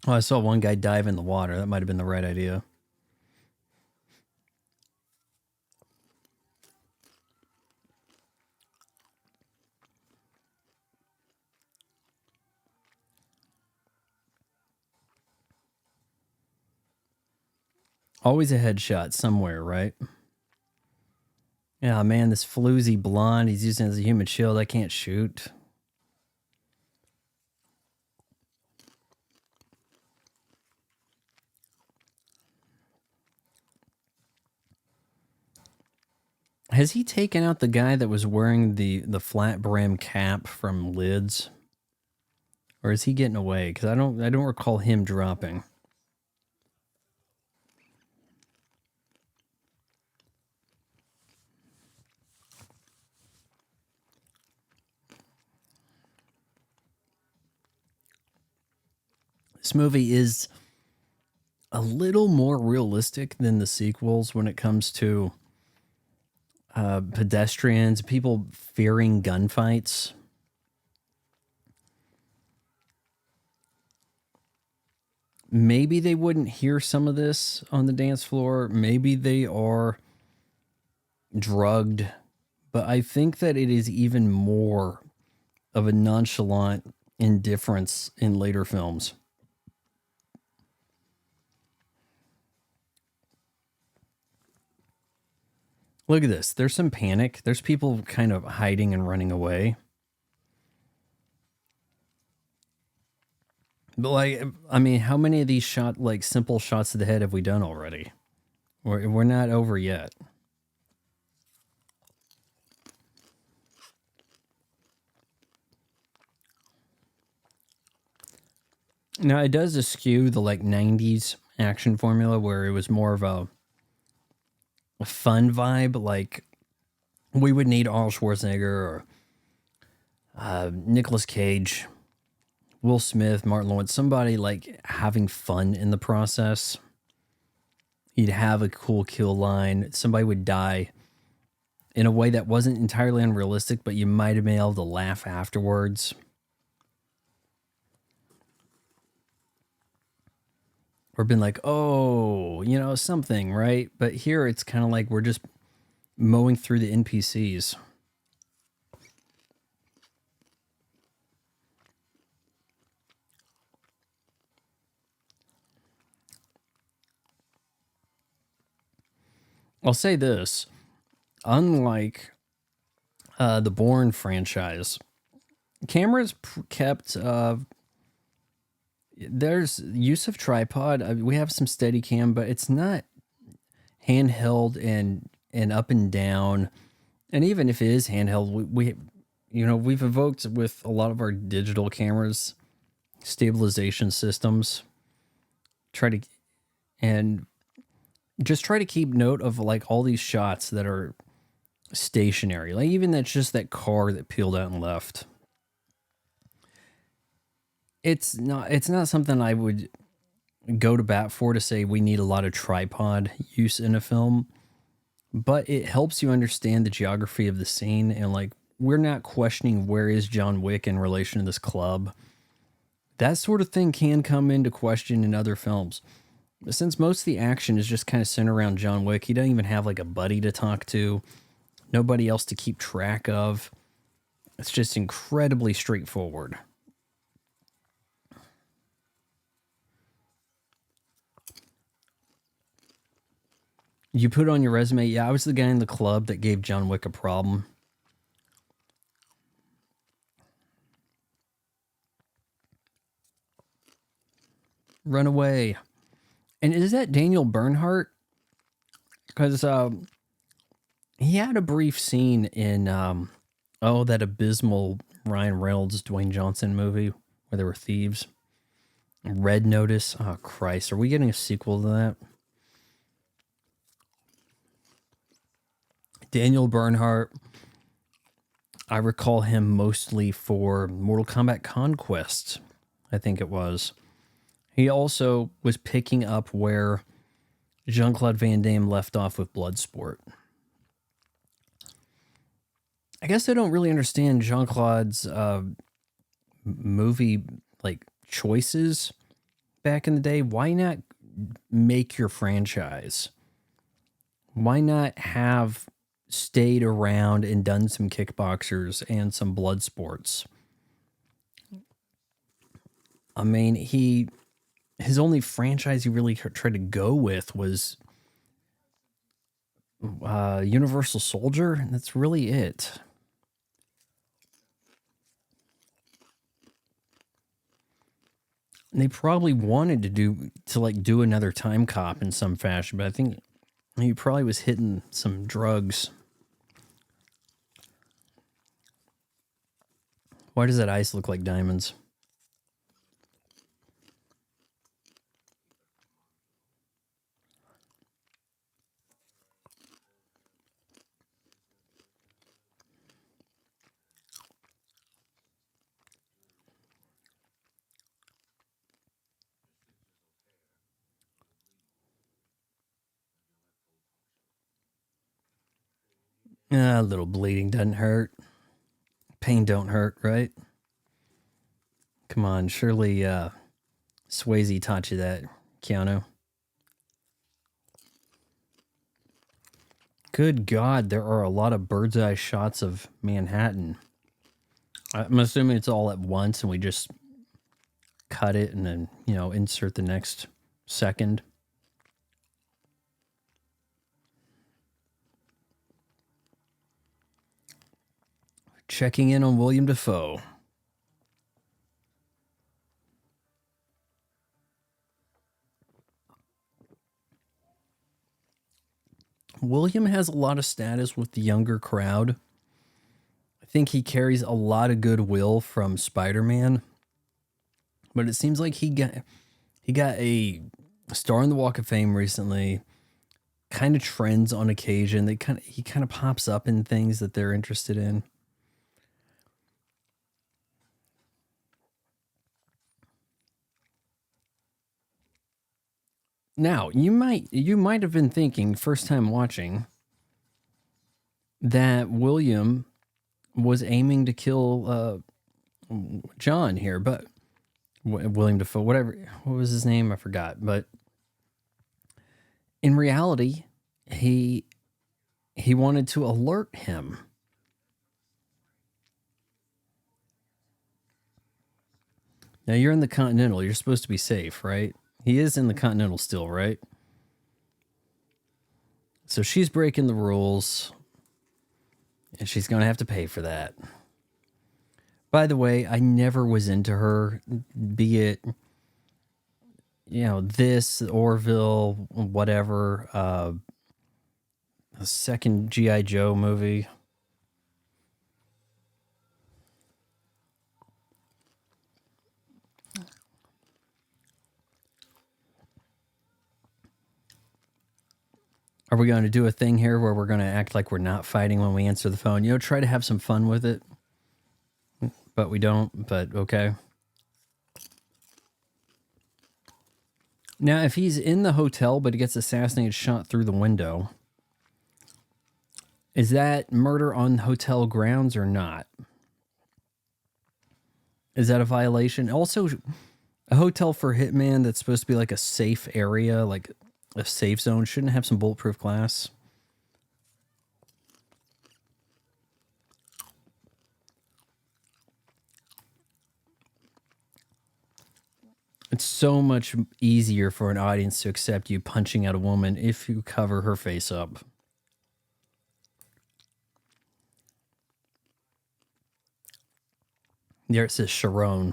Oh, I saw one guy dive in the water. That might have been the right idea. Always a headshot somewhere, right? Yeah, man, this floozy blonde, he's using it as a human shield. I can't shoot. Has he taken out the guy that was wearing the flat brim cap from Lids? Or is he getting away? Because I don't recall him dropping. This movie is a little more realistic than the sequels when it comes to pedestrians, people fearing gunfights. Maybe they wouldn't hear some of this on the dance floor. Maybe they are drugged. But I think that it is even more of a nonchalant indifference in later films. Look at this. There's some panic. There's people kind of hiding and running away. But like, I mean, how many of these simple shots to the head have we done already? We're not over yet. Now it does eschew the 90s action formula where it was more of a fun vibe. Like we would need Arnold Schwarzenegger or Nicolas Cage, Will Smith, Martin Lawrence, somebody like having fun in the process. You'd have a cool kill line. Somebody would die in a way that wasn't entirely unrealistic, but you might have been able to laugh afterwards. Or been like, oh, something, right? But here it's kind of like we're just mowing through the NPCs. I'll say this. Unlike the Bourne franchise, cameras kept... there's use of tripod. We have some Steadicam, but it's not handheld and up and down. And even if it is handheld, we've evoked with a lot of our digital cameras stabilization systems. Try to keep note of like all these shots that are stationary. Like even that's just that car that peeled out and left. It's not something I would go to bat for to say we need a lot of tripod use in a film. but it helps you understand the geography of the scene. And like, we're not questioning where is John Wick in relation to this club. That sort of thing can come into question in other films. But since most of the action is just kind of centered around John Wick, he doesn't even have like a buddy to talk to, nobody else to keep track of. It's just incredibly straightforward. You put on your resume, yeah, I was the guy in the club that gave John Wick a problem. Run away. And is that Daniel Bernhardt? Because he had a brief scene in, that abysmal Ryan Reynolds, Dwayne Johnson movie where there were thieves. Red Notice. Oh, Christ. Are we getting a sequel to that? Daniel Bernhardt, I recall him mostly for Mortal Kombat Conquest, I think it was. He also was picking up where Jean-Claude Van Damme left off with Bloodsport. I guess I don't really understand Jean-Claude's movie like choices back in the day. Why not make your franchise? Why not have stayed around and done some kickboxers and some blood sports? I mean, his only franchise he really tried to go with was Universal Soldier, and that's really it. And they probably wanted to do another Time Cop in some fashion, but I think he probably was hitting some drugs. Why does that ice look like diamonds? A little bleeding doesn't hurt. Pain don't hurt, right? Come on, surely Swayze taught you that, Keanu. Good God, there are a lot of bird's eye shots of Manhattan. I'm assuming it's all at once and we just cut it and then, insert the next second. Checking in on William Dafoe. William has a lot of status with the younger crowd. I think he carries a lot of goodwill from Spider-Man. But it seems like he got a star on the Walk of Fame recently. Kind of trends on occasion. He kind of pops up in things that they're interested in. Now, you might have been thinking first time watching that William was aiming to kill John here, but William Dafoe, whatever, what was his name? I forgot. But in reality, he wanted to alert him. Now you're in the Continental. You're supposed to be safe, right? He is in the Continental still, right? So she's breaking the rules, and she's going to have to pay for that. By the way, I never was into her, be it, this, Orville, whatever, a second G.I. Joe movie. Are we going to do a thing here where we're going to act like we're not fighting when we answer the phone? Try to have some fun with it. But we don't, but okay. Now, if he's in the hotel but he gets assassinated, shot through the window, Is that murder on hotel grounds or not? Is that a violation? Also, a hotel for Hitman that's supposed to be like a safe area, like a safe zone, shouldn't have some bulletproof glass. It's so much easier for an audience to accept you punching at a woman if you cover her face up. There it says Sharon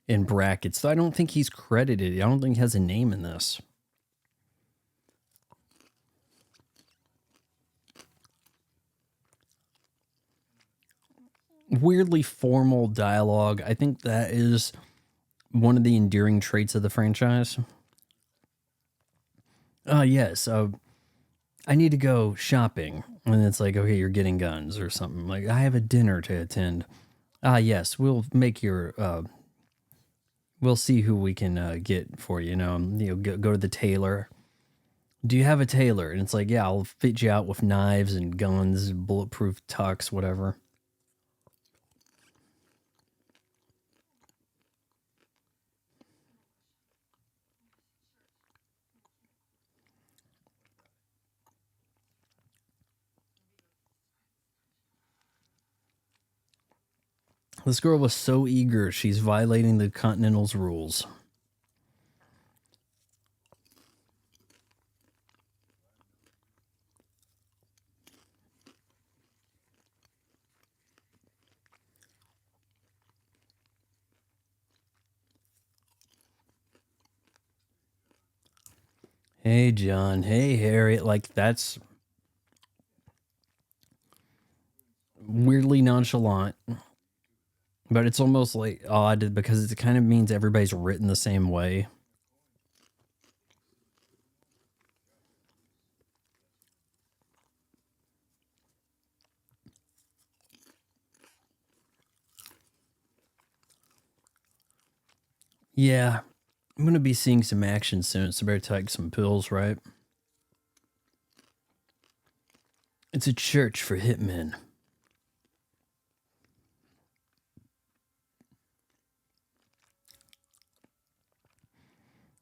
in brackets. So I don't think he's credited. I don't think he has a name in this. Weirdly formal dialogue. I think that is one of the endearing traits of the franchise. Yes. I need to go shopping. And it's like, okay, you're getting guns or something. Like, I have a dinner to attend. Yes, we'll make your, we'll see who we can get for you. Go to the tailor. Do you have a tailor? And it's like, yeah, I'll fit you out with knives and guns, bulletproof tux, whatever. This girl was so eager, she's violating the Continental's rules. Hey, John. Hey, Harriet. Like, that's weirdly nonchalant. But it's almost like odd because it kind of means everybody's written the same way. Yeah, I'm going to be seeing some action soon, so better take some pills, right? It's a church for hitmen.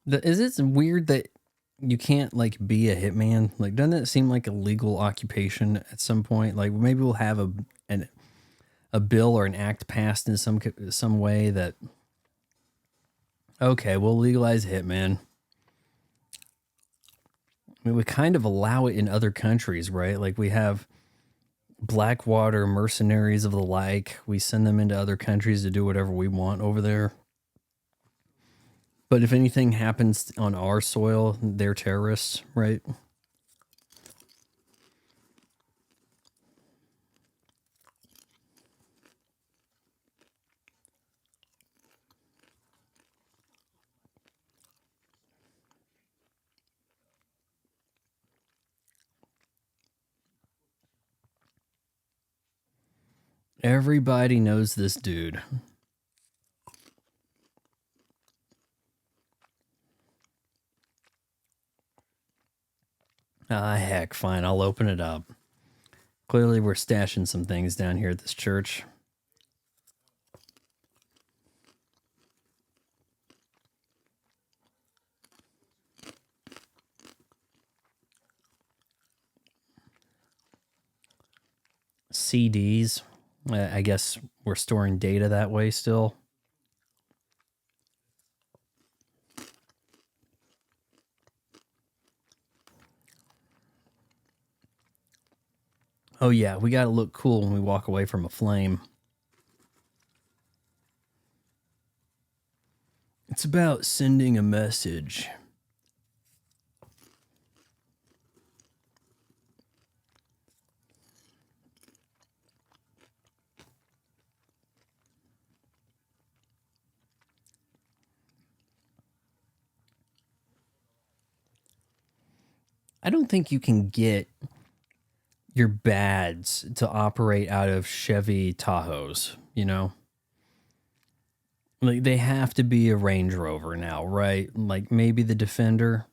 Is it weird that you can't like be a hitman? Like, doesn't it seem like a legal occupation at some point? Like, maybe we'll have a bill or an act passed in some way that, okay, we'll legalize hitman. I mean, we kind of allow it in other countries, right? Like, we have Blackwater mercenaries of the like. We send them into other countries to do whatever we want over there. But if anything happens on our soil, they're terrorists, right? Everybody knows this dude. Heck, fine, I'll open it up. Clearly, we're stashing some things down here at this church. CDs. I guess we're storing data that way still. Oh yeah, we gotta look cool when we walk away from a flame. It's about sending a message. I don't think you can get your bads to operate out of Chevy Tahoes, you know? Like, they have to be a Range Rover now, right? Like, maybe the Defender.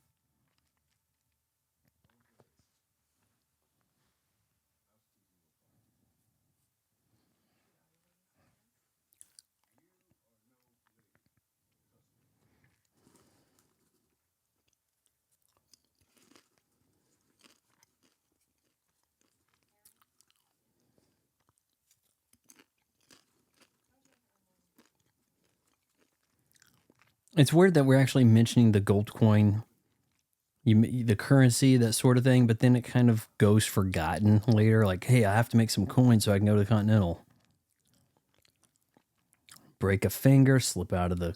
It's weird that we're actually mentioning the gold coin, the currency, that sort of thing, but then it kind of goes forgotten later. Like, hey, I have to make some coins so I can go to the Continental. Break a finger, slip out of the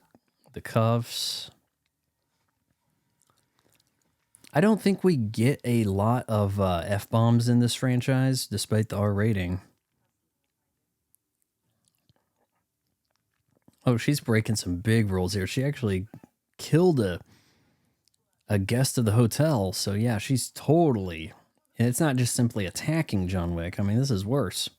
cuffs. I don't think we get a lot of F-bombs in this franchise, despite the R rating. Oh, she's breaking some big rules here. She actually killed a guest of the hotel. So yeah, she's totally... And it's not just simply attacking John Wick. I mean, this is worse.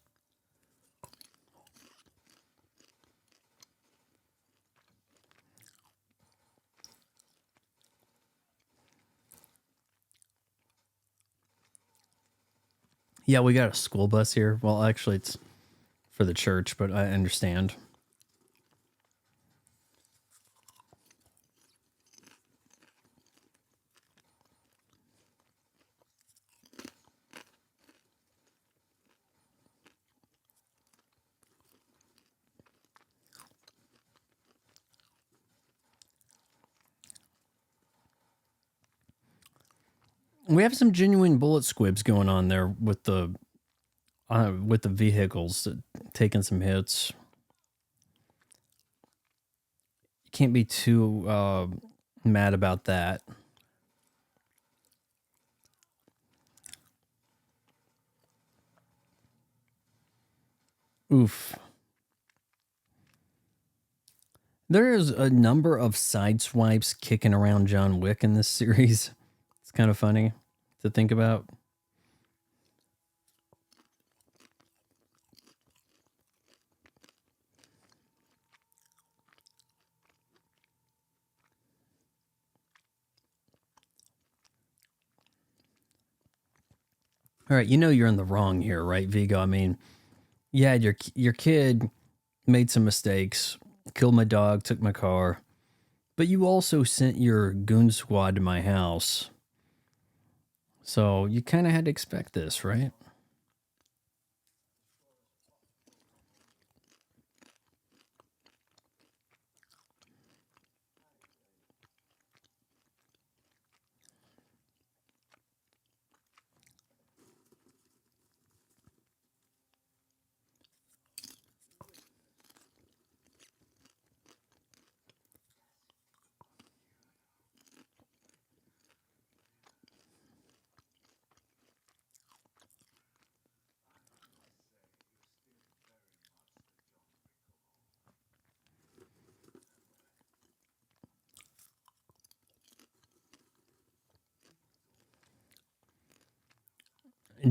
Yeah, we got a school bus here. Well, actually, it's for the church, but I understand. We have some genuine bullet squibs going on there with the vehicles taking some hits. You can't be too mad about that. Oof. There is a number of side swipes kicking around John Wick in this series. It's kind of funny to think about. All right, you know you're in the wrong here, right, Vigo? I mean, yeah, your kid made some mistakes, killed my dog, took my car, but you also sent your goon squad to my house. So you kind of had to expect this, right?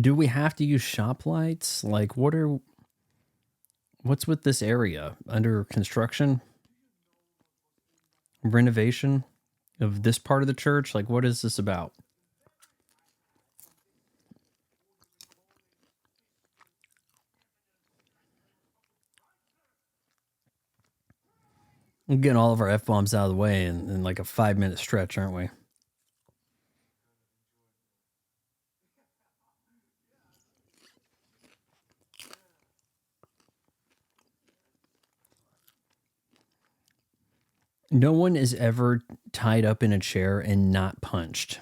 Do we have to use shop lights? Like, what's with this area under construction? Renovation of this part of the church? Like, what is this about? We're getting all of our F-bombs out of the way in like a 5-minute stretch, aren't we? No one is ever tied up in a chair and not punched.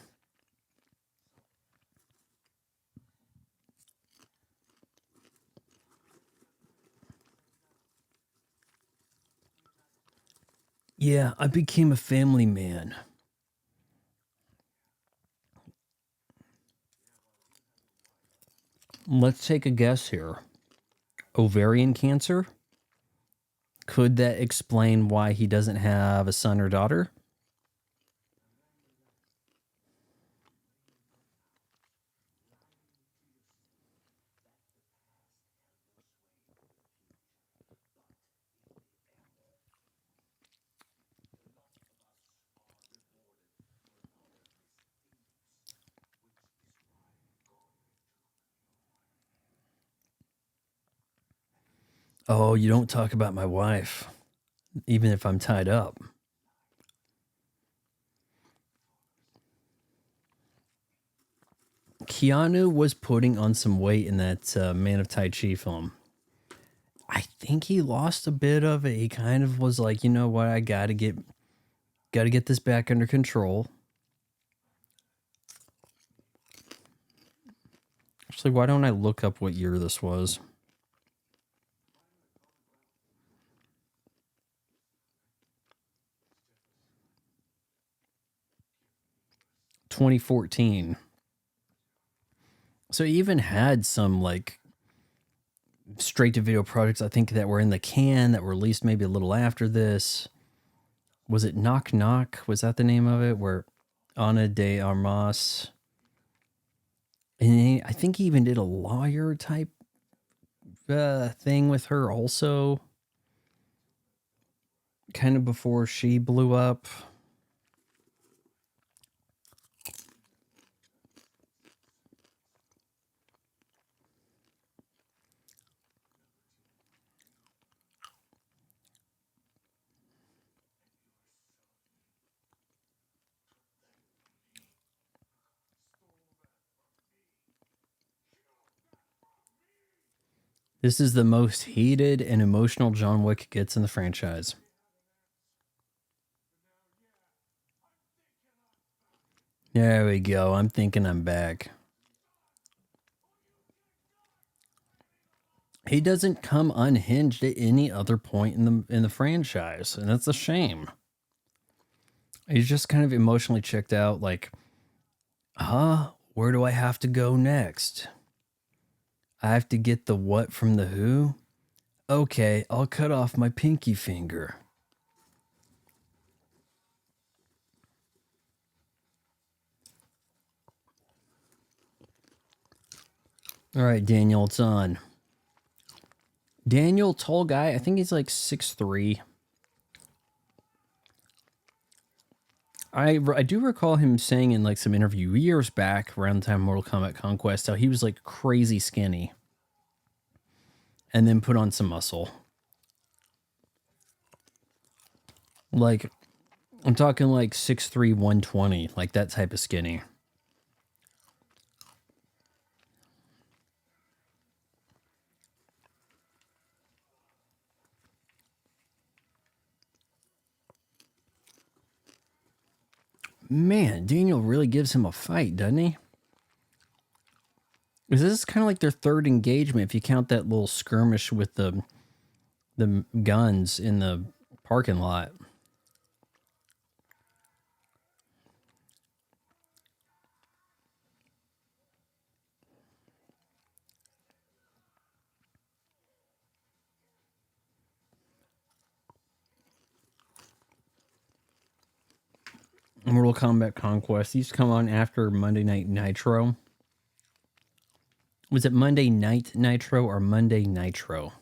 Yeah, I became a family man. Let's take a guess here. Ovarian cancer? Could that explain why he doesn't have a son or daughter? Oh, you don't talk about my wife, even if I'm tied up. Keanu was putting on some weight in that Man of Tai Chi film. I think he lost a bit of it. He kind of was like, you know what, I got to get Got to get this back under control. Actually, why don't I look up what year this was? $2014. So he even had some like straight to video projects, I think, that were in the can that were released maybe a little after this. Was it Knock Knock? Was that the name of it? Where Ana de Armas. And I think he even did a lawyer type thing with her also. Kind of before she blew up. This is the most heated and emotional John Wick gets in the franchise. There we go. I'm thinking I'm back. He doesn't come unhinged at any other point in the franchise, and that's a shame. He's just kind of emotionally checked out, like, where do I have to go next? I have to get the what from the who? Okay, I'll cut off my pinky finger. All right, Daniel, it's on. Daniel, tall guy. I think he's like 6'3". I do recall him saying in like some interview years back around the time of Mortal Kombat Conquest how he was like crazy skinny and then put on some muscle. Like, I'm talking like 6'3", 120, like that type of skinny. Man, Daniel really gives him a fight, doesn't he? This is kind of like their third engagement if you count that little skirmish with the guns in the parking lot. Mortal Kombat Conquest. These come on after Monday Night Nitro. Was it Monday Night Nitro or Monday Nitro?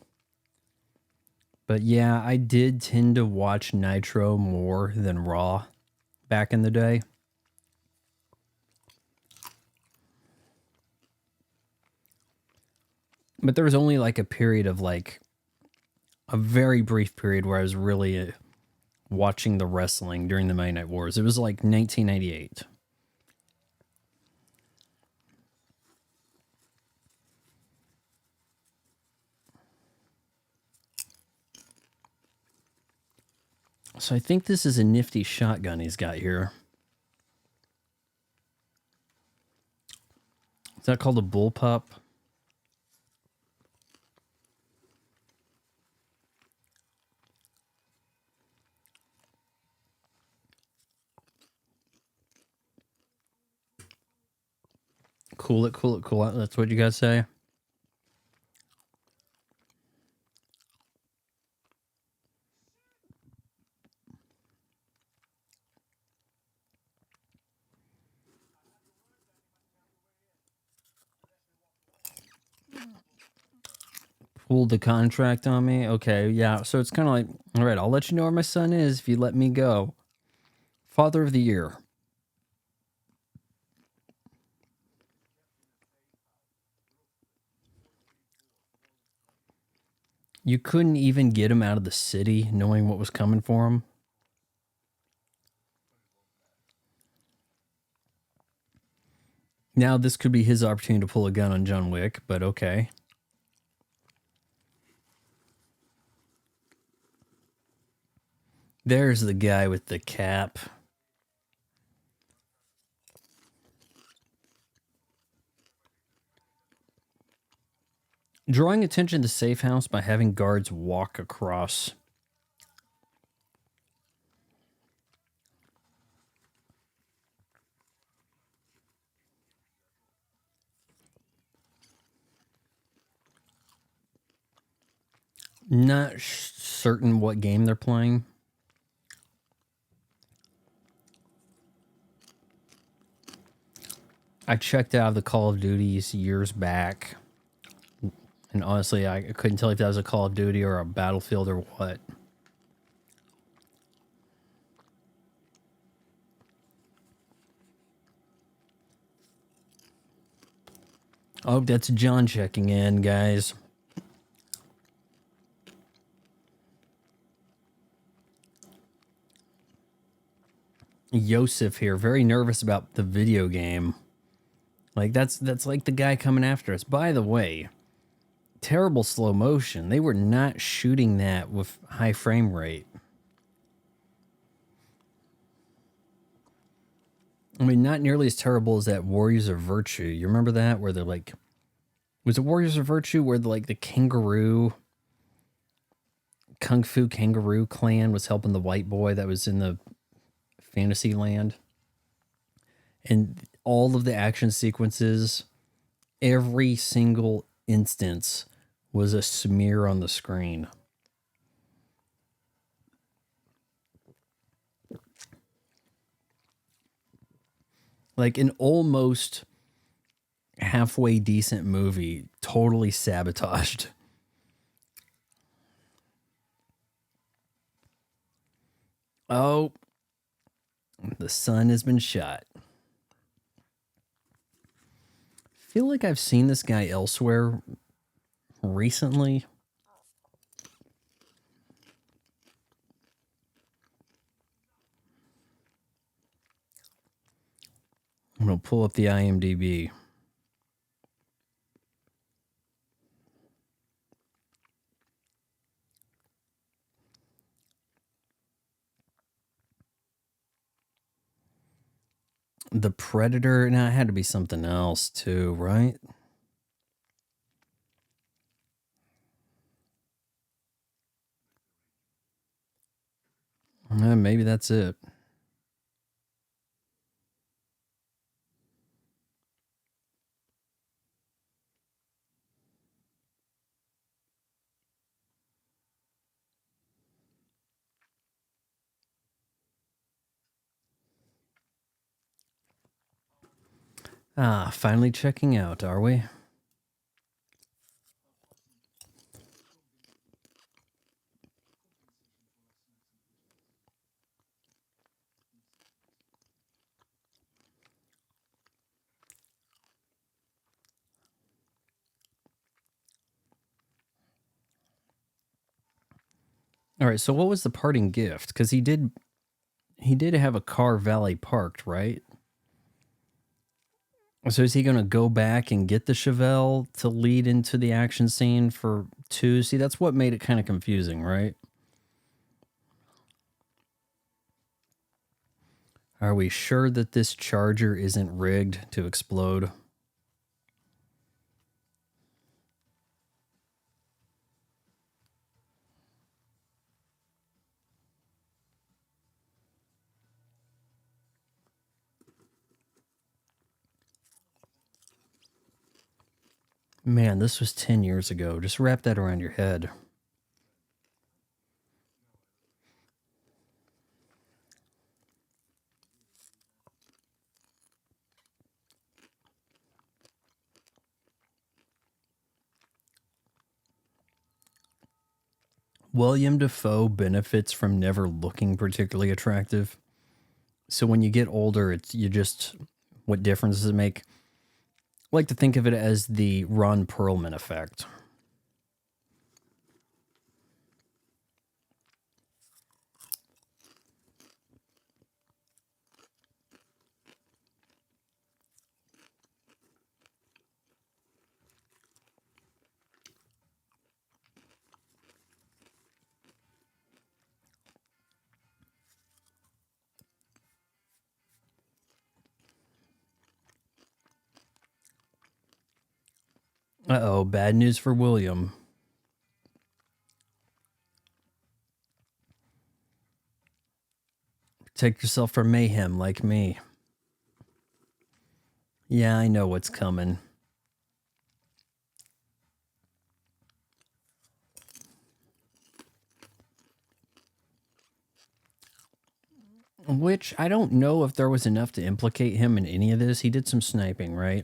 But yeah, I did tend to watch Nitro more than Raw back in the day. But there was only like a period of like a very brief period where I was really watching the wrestling during the Monday Night Wars. It was like 1998. So I think this is a nifty shotgun he's got here. Is that called a bullpup? Cool it, cool it, cool it. That's what you guys say? Pulled the contract on me? Okay, yeah. So it's kind of like, all right, I'll let you know where my son is if you let me go. Father of the Year. You couldn't even get him out of the city knowing what was coming for him? Now this could be his opportunity to pull a gun on John Wick, but okay. There's the guy with the cap. Drawing attention to safe house by having guards walk across. Not certain what game they're playing. I checked out of the Call of Duties years back. And honestly, I couldn't tell if that was a Call of Duty or a Battlefield or what. Oh, that's John checking in, guys. Yosef here, very nervous about the video game. Like, that's like the guy coming after us. By the way, terrible slow motion. They were not shooting that with high frame rate. I mean, not nearly as terrible as that Warriors of Virtue. You remember that? Where they're like... Was it Warriors of Virtue where the kangaroo... Kung Fu Kangaroo clan was helping the white boy that was in the fantasy land? And all of the action sequences, every single instance was a smear on the screen. Like an almost halfway decent movie, totally sabotaged. Oh, the sun has been shot. I feel like I've seen this guy elsewhere recently. I'm going to pull up the IMDb. The Predator. Now, it had to be something else too, right? Maybe that's it. Ah, finally checking out, are we? All right, so what was the parting gift? Because he did have a car valet parked, right? So is he going to go back and get the Chevelle to lead into the action scene for 2? See, that's what made it kind of confusing, right? Are we sure that this charger isn't rigged to explode? Man, this was 10 years ago. Just wrap that around your head. William Dafoe benefits from never looking particularly attractive. So when you get older, what difference does it make? I like to think of it as the Ron Perlman effect. Uh-oh, bad news for William. Protect yourself from mayhem like me. Yeah, I know what's coming. Which, I don't know if there was enough to implicate him in any of this. He did some sniping, right?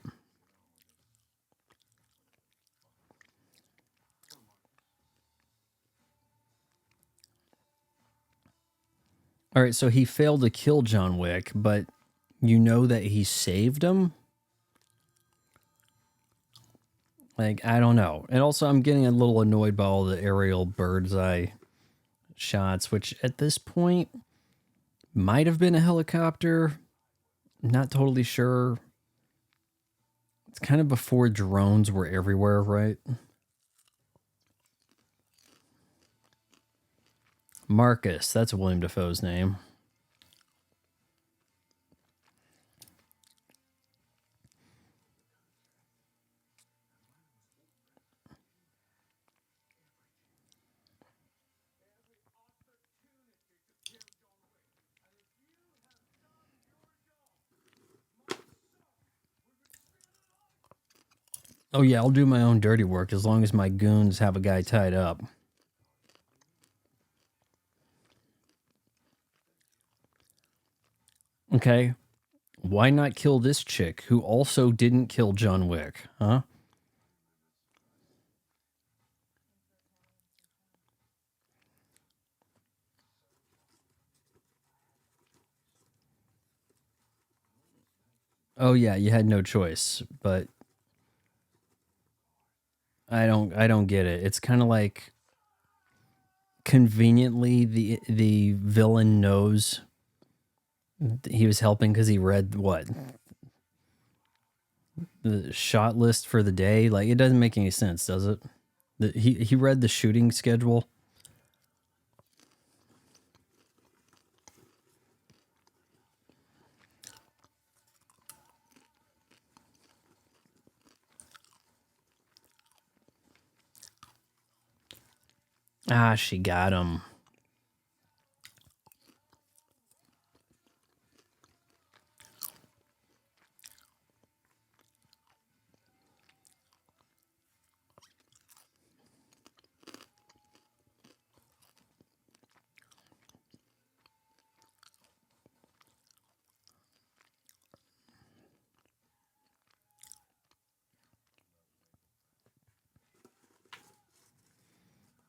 All right, so he failed to kill John Wick, but you know that he saved him? Like, I don't know. And also, I'm getting a little annoyed by all the aerial bird's eye shots, which at this point might have been a helicopter. Not totally sure. It's kind of before drones were everywhere, right? Marcus, that's William Dafoe's name. Oh yeah, I'll do my own dirty work as long as my goons have a guy tied up. Okay. Why not kill this chick who also didn't kill John Wick, huh? Oh yeah, you had no choice, but I don't get it. It's kind of like conveniently the villain knows he was helping because he read what? The shot list for the day. Like, it doesn't make any sense, does it? He read the shooting schedule. Ah, she got him.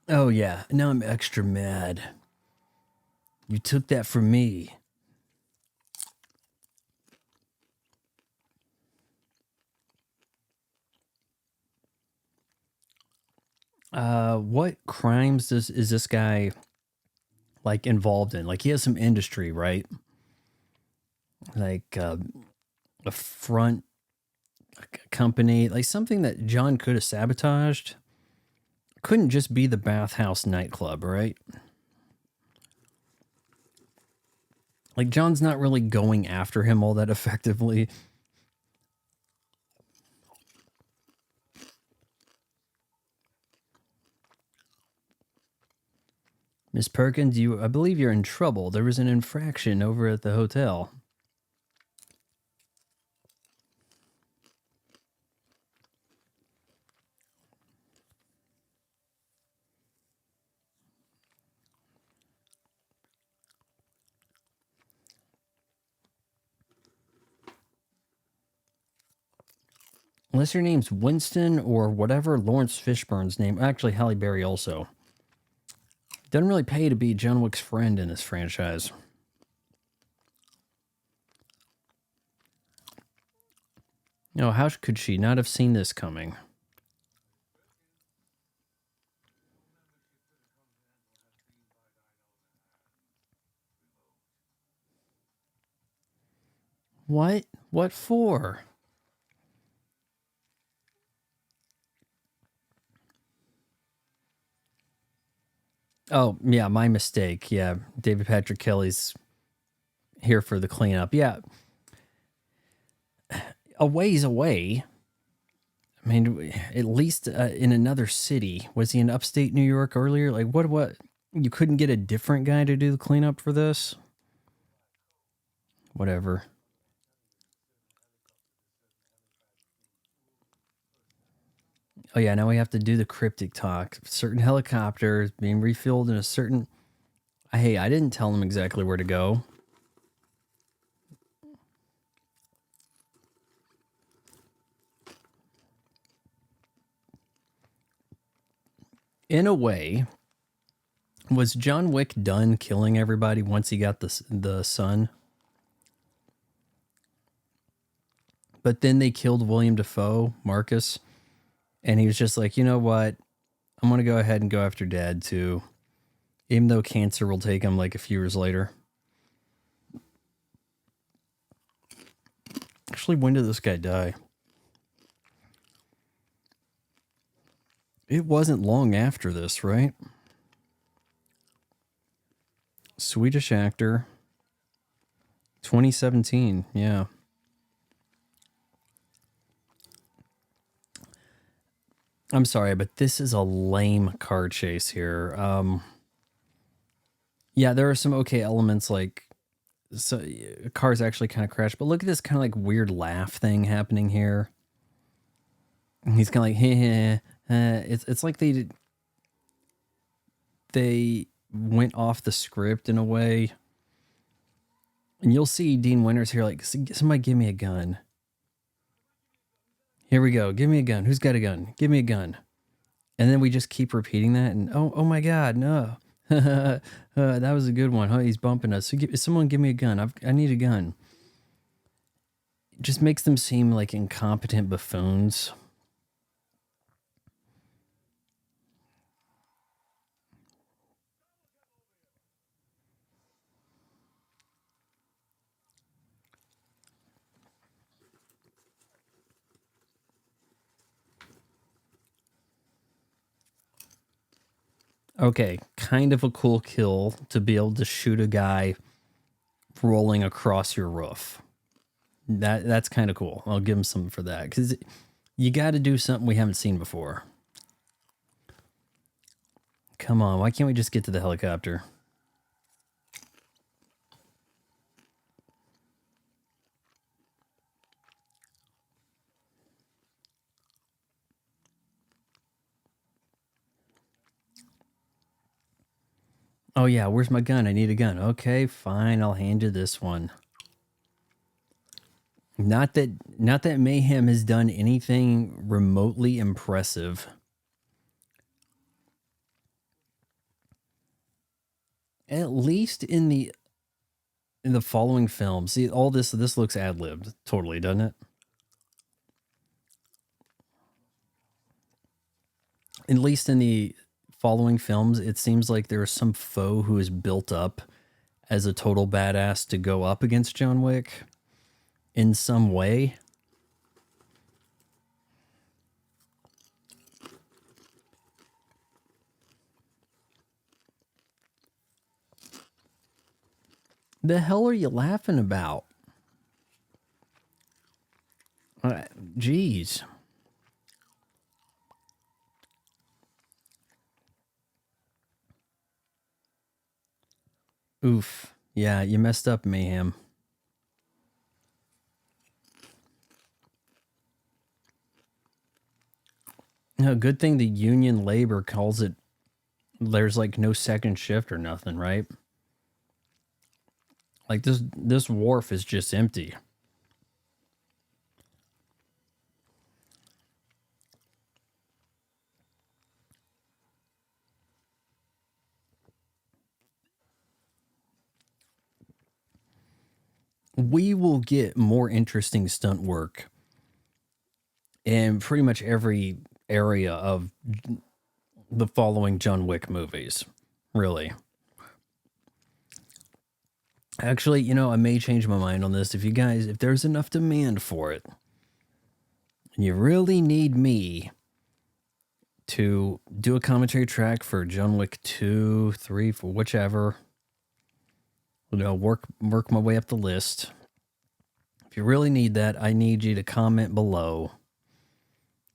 Oh yeah, now I'm extra mad. You took that from me. What crimes is this guy like involved in? Like, he has some industry, right? Like a front company, like something that John could have sabotaged. Couldn't just be the bathhouse nightclub, right? Like, John's not really going after him all that effectively. Miss Perkins, I believe you're in trouble. There was an infraction over at the hotel. Unless your name's Winston or whatever Lawrence Fishburne's name. Actually, Halle Berry also. Doesn't really pay to be John Wick's friend in this franchise. No, how could she not have seen this coming? What? What for? Oh, yeah, my mistake. Yeah, David Patrick Kelly's here for the cleanup. Yeah. A ways away. I mean, at least in another city. Was he in upstate New York earlier? Like, what? You couldn't get a different guy to do the cleanup for this? Whatever. Oh, yeah, now we have to do the cryptic talk. Certain helicopters being refueled in a certain... Hey, I didn't tell him exactly where to go. In a way, was John Wick done killing everybody once he got the son? But then they killed William Dafoe, Marcus, and he was just like, you know what? I'm going to go ahead and go after Dad, too. Even though cancer will take him like a few years later. Actually, when did this guy die? It wasn't long after this, right? Swedish actor. 2017, yeah. I'm sorry, but this is a lame car chase here. Yeah, there are some okay elements, like so cars actually kind of crash, but look at this kind of like weird laugh thing happening here. He's kind of like, hey, it's like they went off the script in a way. And you'll see Dean Winters here, like, somebody give me a gun. Here we go. Give me a gun. Who's got a gun? Give me a gun. And then we just keep repeating that. And oh my God, no. That was a good one. Huh? He's bumping us. So someone give me a gun. I need a gun. It just makes them seem like incompetent buffoons. Okay, kind of a cool kill to be able to shoot a guy rolling across your roof. That's kind of cool. I'll give him something for that, because you got to do something we haven't seen before. Come on, why can't we just get to the helicopter? Oh yeah, where's my gun? I need a gun. Okay, fine, I'll hand you this one. Not that Mayhem has done anything remotely impressive. At least in the following film. See, all this looks ad-libbed totally, doesn't it? At least in the following films, it seems like there is some foe who is built up as a total badass to go up against John Wick in some way. The hell are you laughing about? Jeez. Oof. Yeah, you messed up, Mayhem. No, good thing the union labor calls it, there's like no second shift or nothing, right? Like this wharf is just empty. We will get more interesting stunt work in pretty much every area of the following John Wick movies, really. Actually, you know, I may change my mind on this. If there's enough demand for it, and you really need me to do a commentary track for John Wick 2, 3, 4, whichever, you know, work my way up the list. If you really need that, I need you to comment below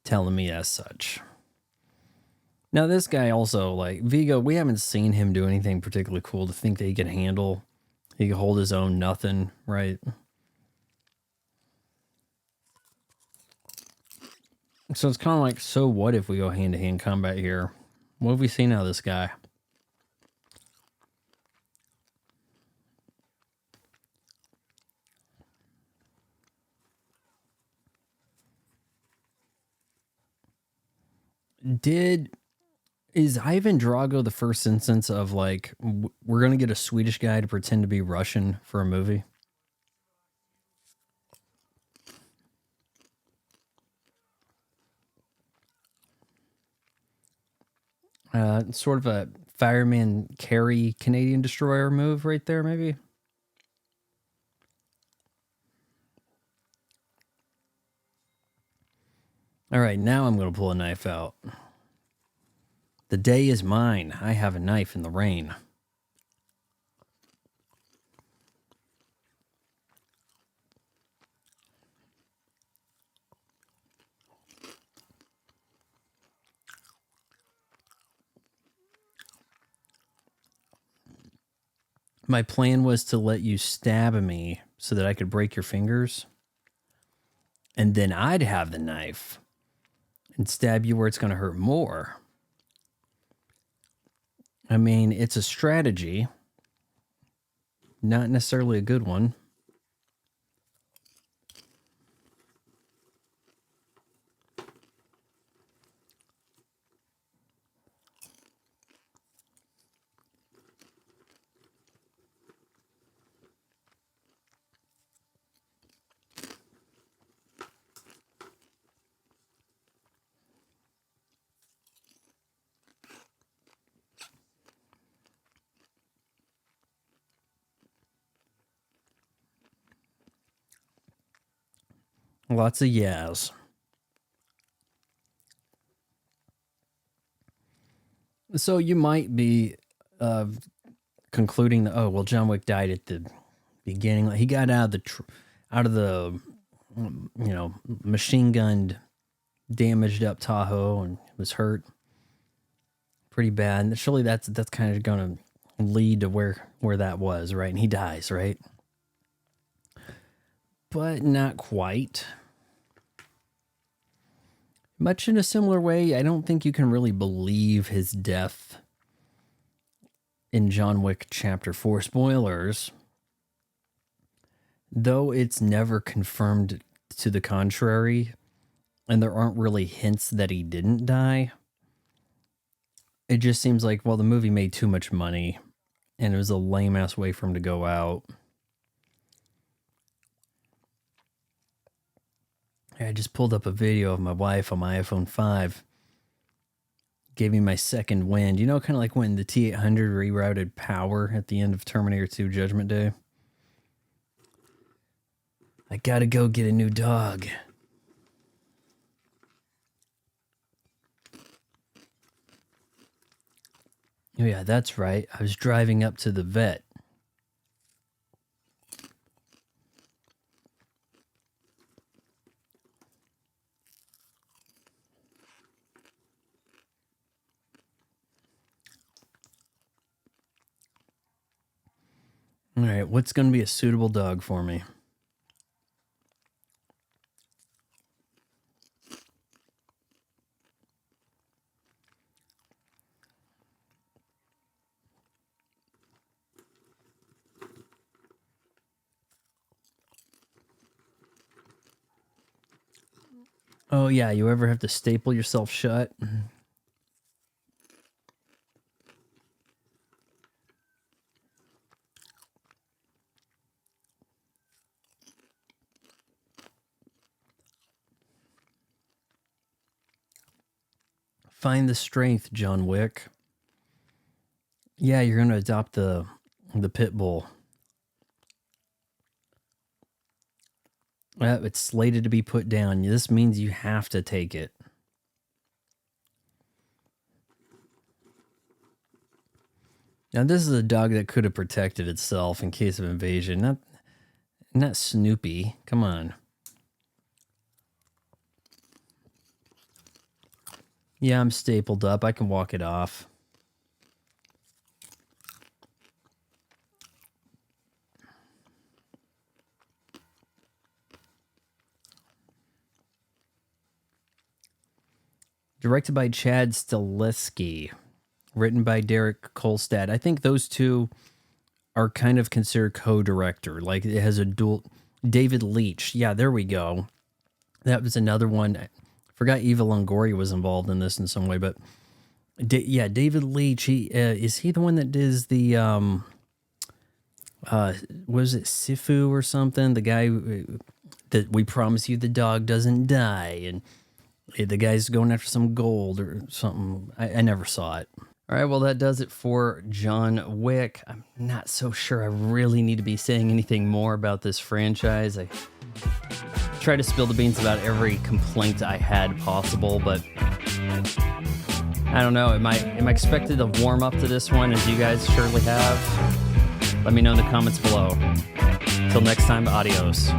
telling me as such. Now, this guy also, like, Vigo, we haven't seen him do anything particularly cool to think that he can handle. He can hold his own nothing, right? So it's kind of like, so what if we go hand-to-hand combat here? What have we seen out of this guy? Is Ivan Drago the first instance of, like, we're going to get a Swedish guy to pretend to be Russian for a movie? Sort of a fireman carry Canadian destroyer move right there, maybe? All right, now I'm going to pull a knife out. The day is mine. I have a knife in the rain. My plan was to let you stab me so that I could break your fingers. And then I'd have the knife and stab you where it's going to hurt more. I mean, it's a strategy. Not necessarily a good one. Lots of yes. So you might be concluding that, oh, well, John Wick died at the beginning. He got out of the machine gunned, damaged up Tahoe and was hurt pretty bad. And surely that's kind of going to lead to where that was, right? And he dies, right? But not quite. Much in a similar way, I don't think you can really believe his death in John Wick Chapter 4. Spoilers. Though it's never confirmed to the contrary, and there aren't really hints that he didn't die, it just seems like, well, the movie made too much money, and it was a lame-ass way for him to go out. I just pulled up a video of my wife on my iPhone 5. Gave me my second wind. You know, kind of like when the T-800 rerouted power at the end of Terminator 2 Judgment Day. I gotta go get a new dog. Oh yeah, that's right. I was driving up to the vet. All right, what's going to be a suitable dog for me? Oh yeah, you ever have to staple yourself shut? Find the strength, John Wick. Yeah, you're going to adopt the pit bull. It's slated to be put down. This means you have to take it. Now, this is a dog that could have protected itself in case of invasion. Not Snoopy. Come on. Yeah, I'm stapled up. I can walk it off. Directed by Chad Stileski. Written by Derek Kolstad. I think those two are kind of considered co-director. Like, it has a dual... David Leitch. Yeah, there we go. That was another one. I forgot Eva Longoria was involved in this in some way, but... yeah, David Leitch. Is he the one that does the... was it Sifu or something? The guy that we promise you the dog doesn't die, and the guy's going after some gold or something. I never saw it. All right, well, that does it for John Wick. I'm not so sure I really need to be saying anything more about this franchise. I try to spill the beans about every complaint I had possible, but I don't know. Am I expected to warm up to this one, as you guys surely have? Let me know in the comments below. Till next time, adios.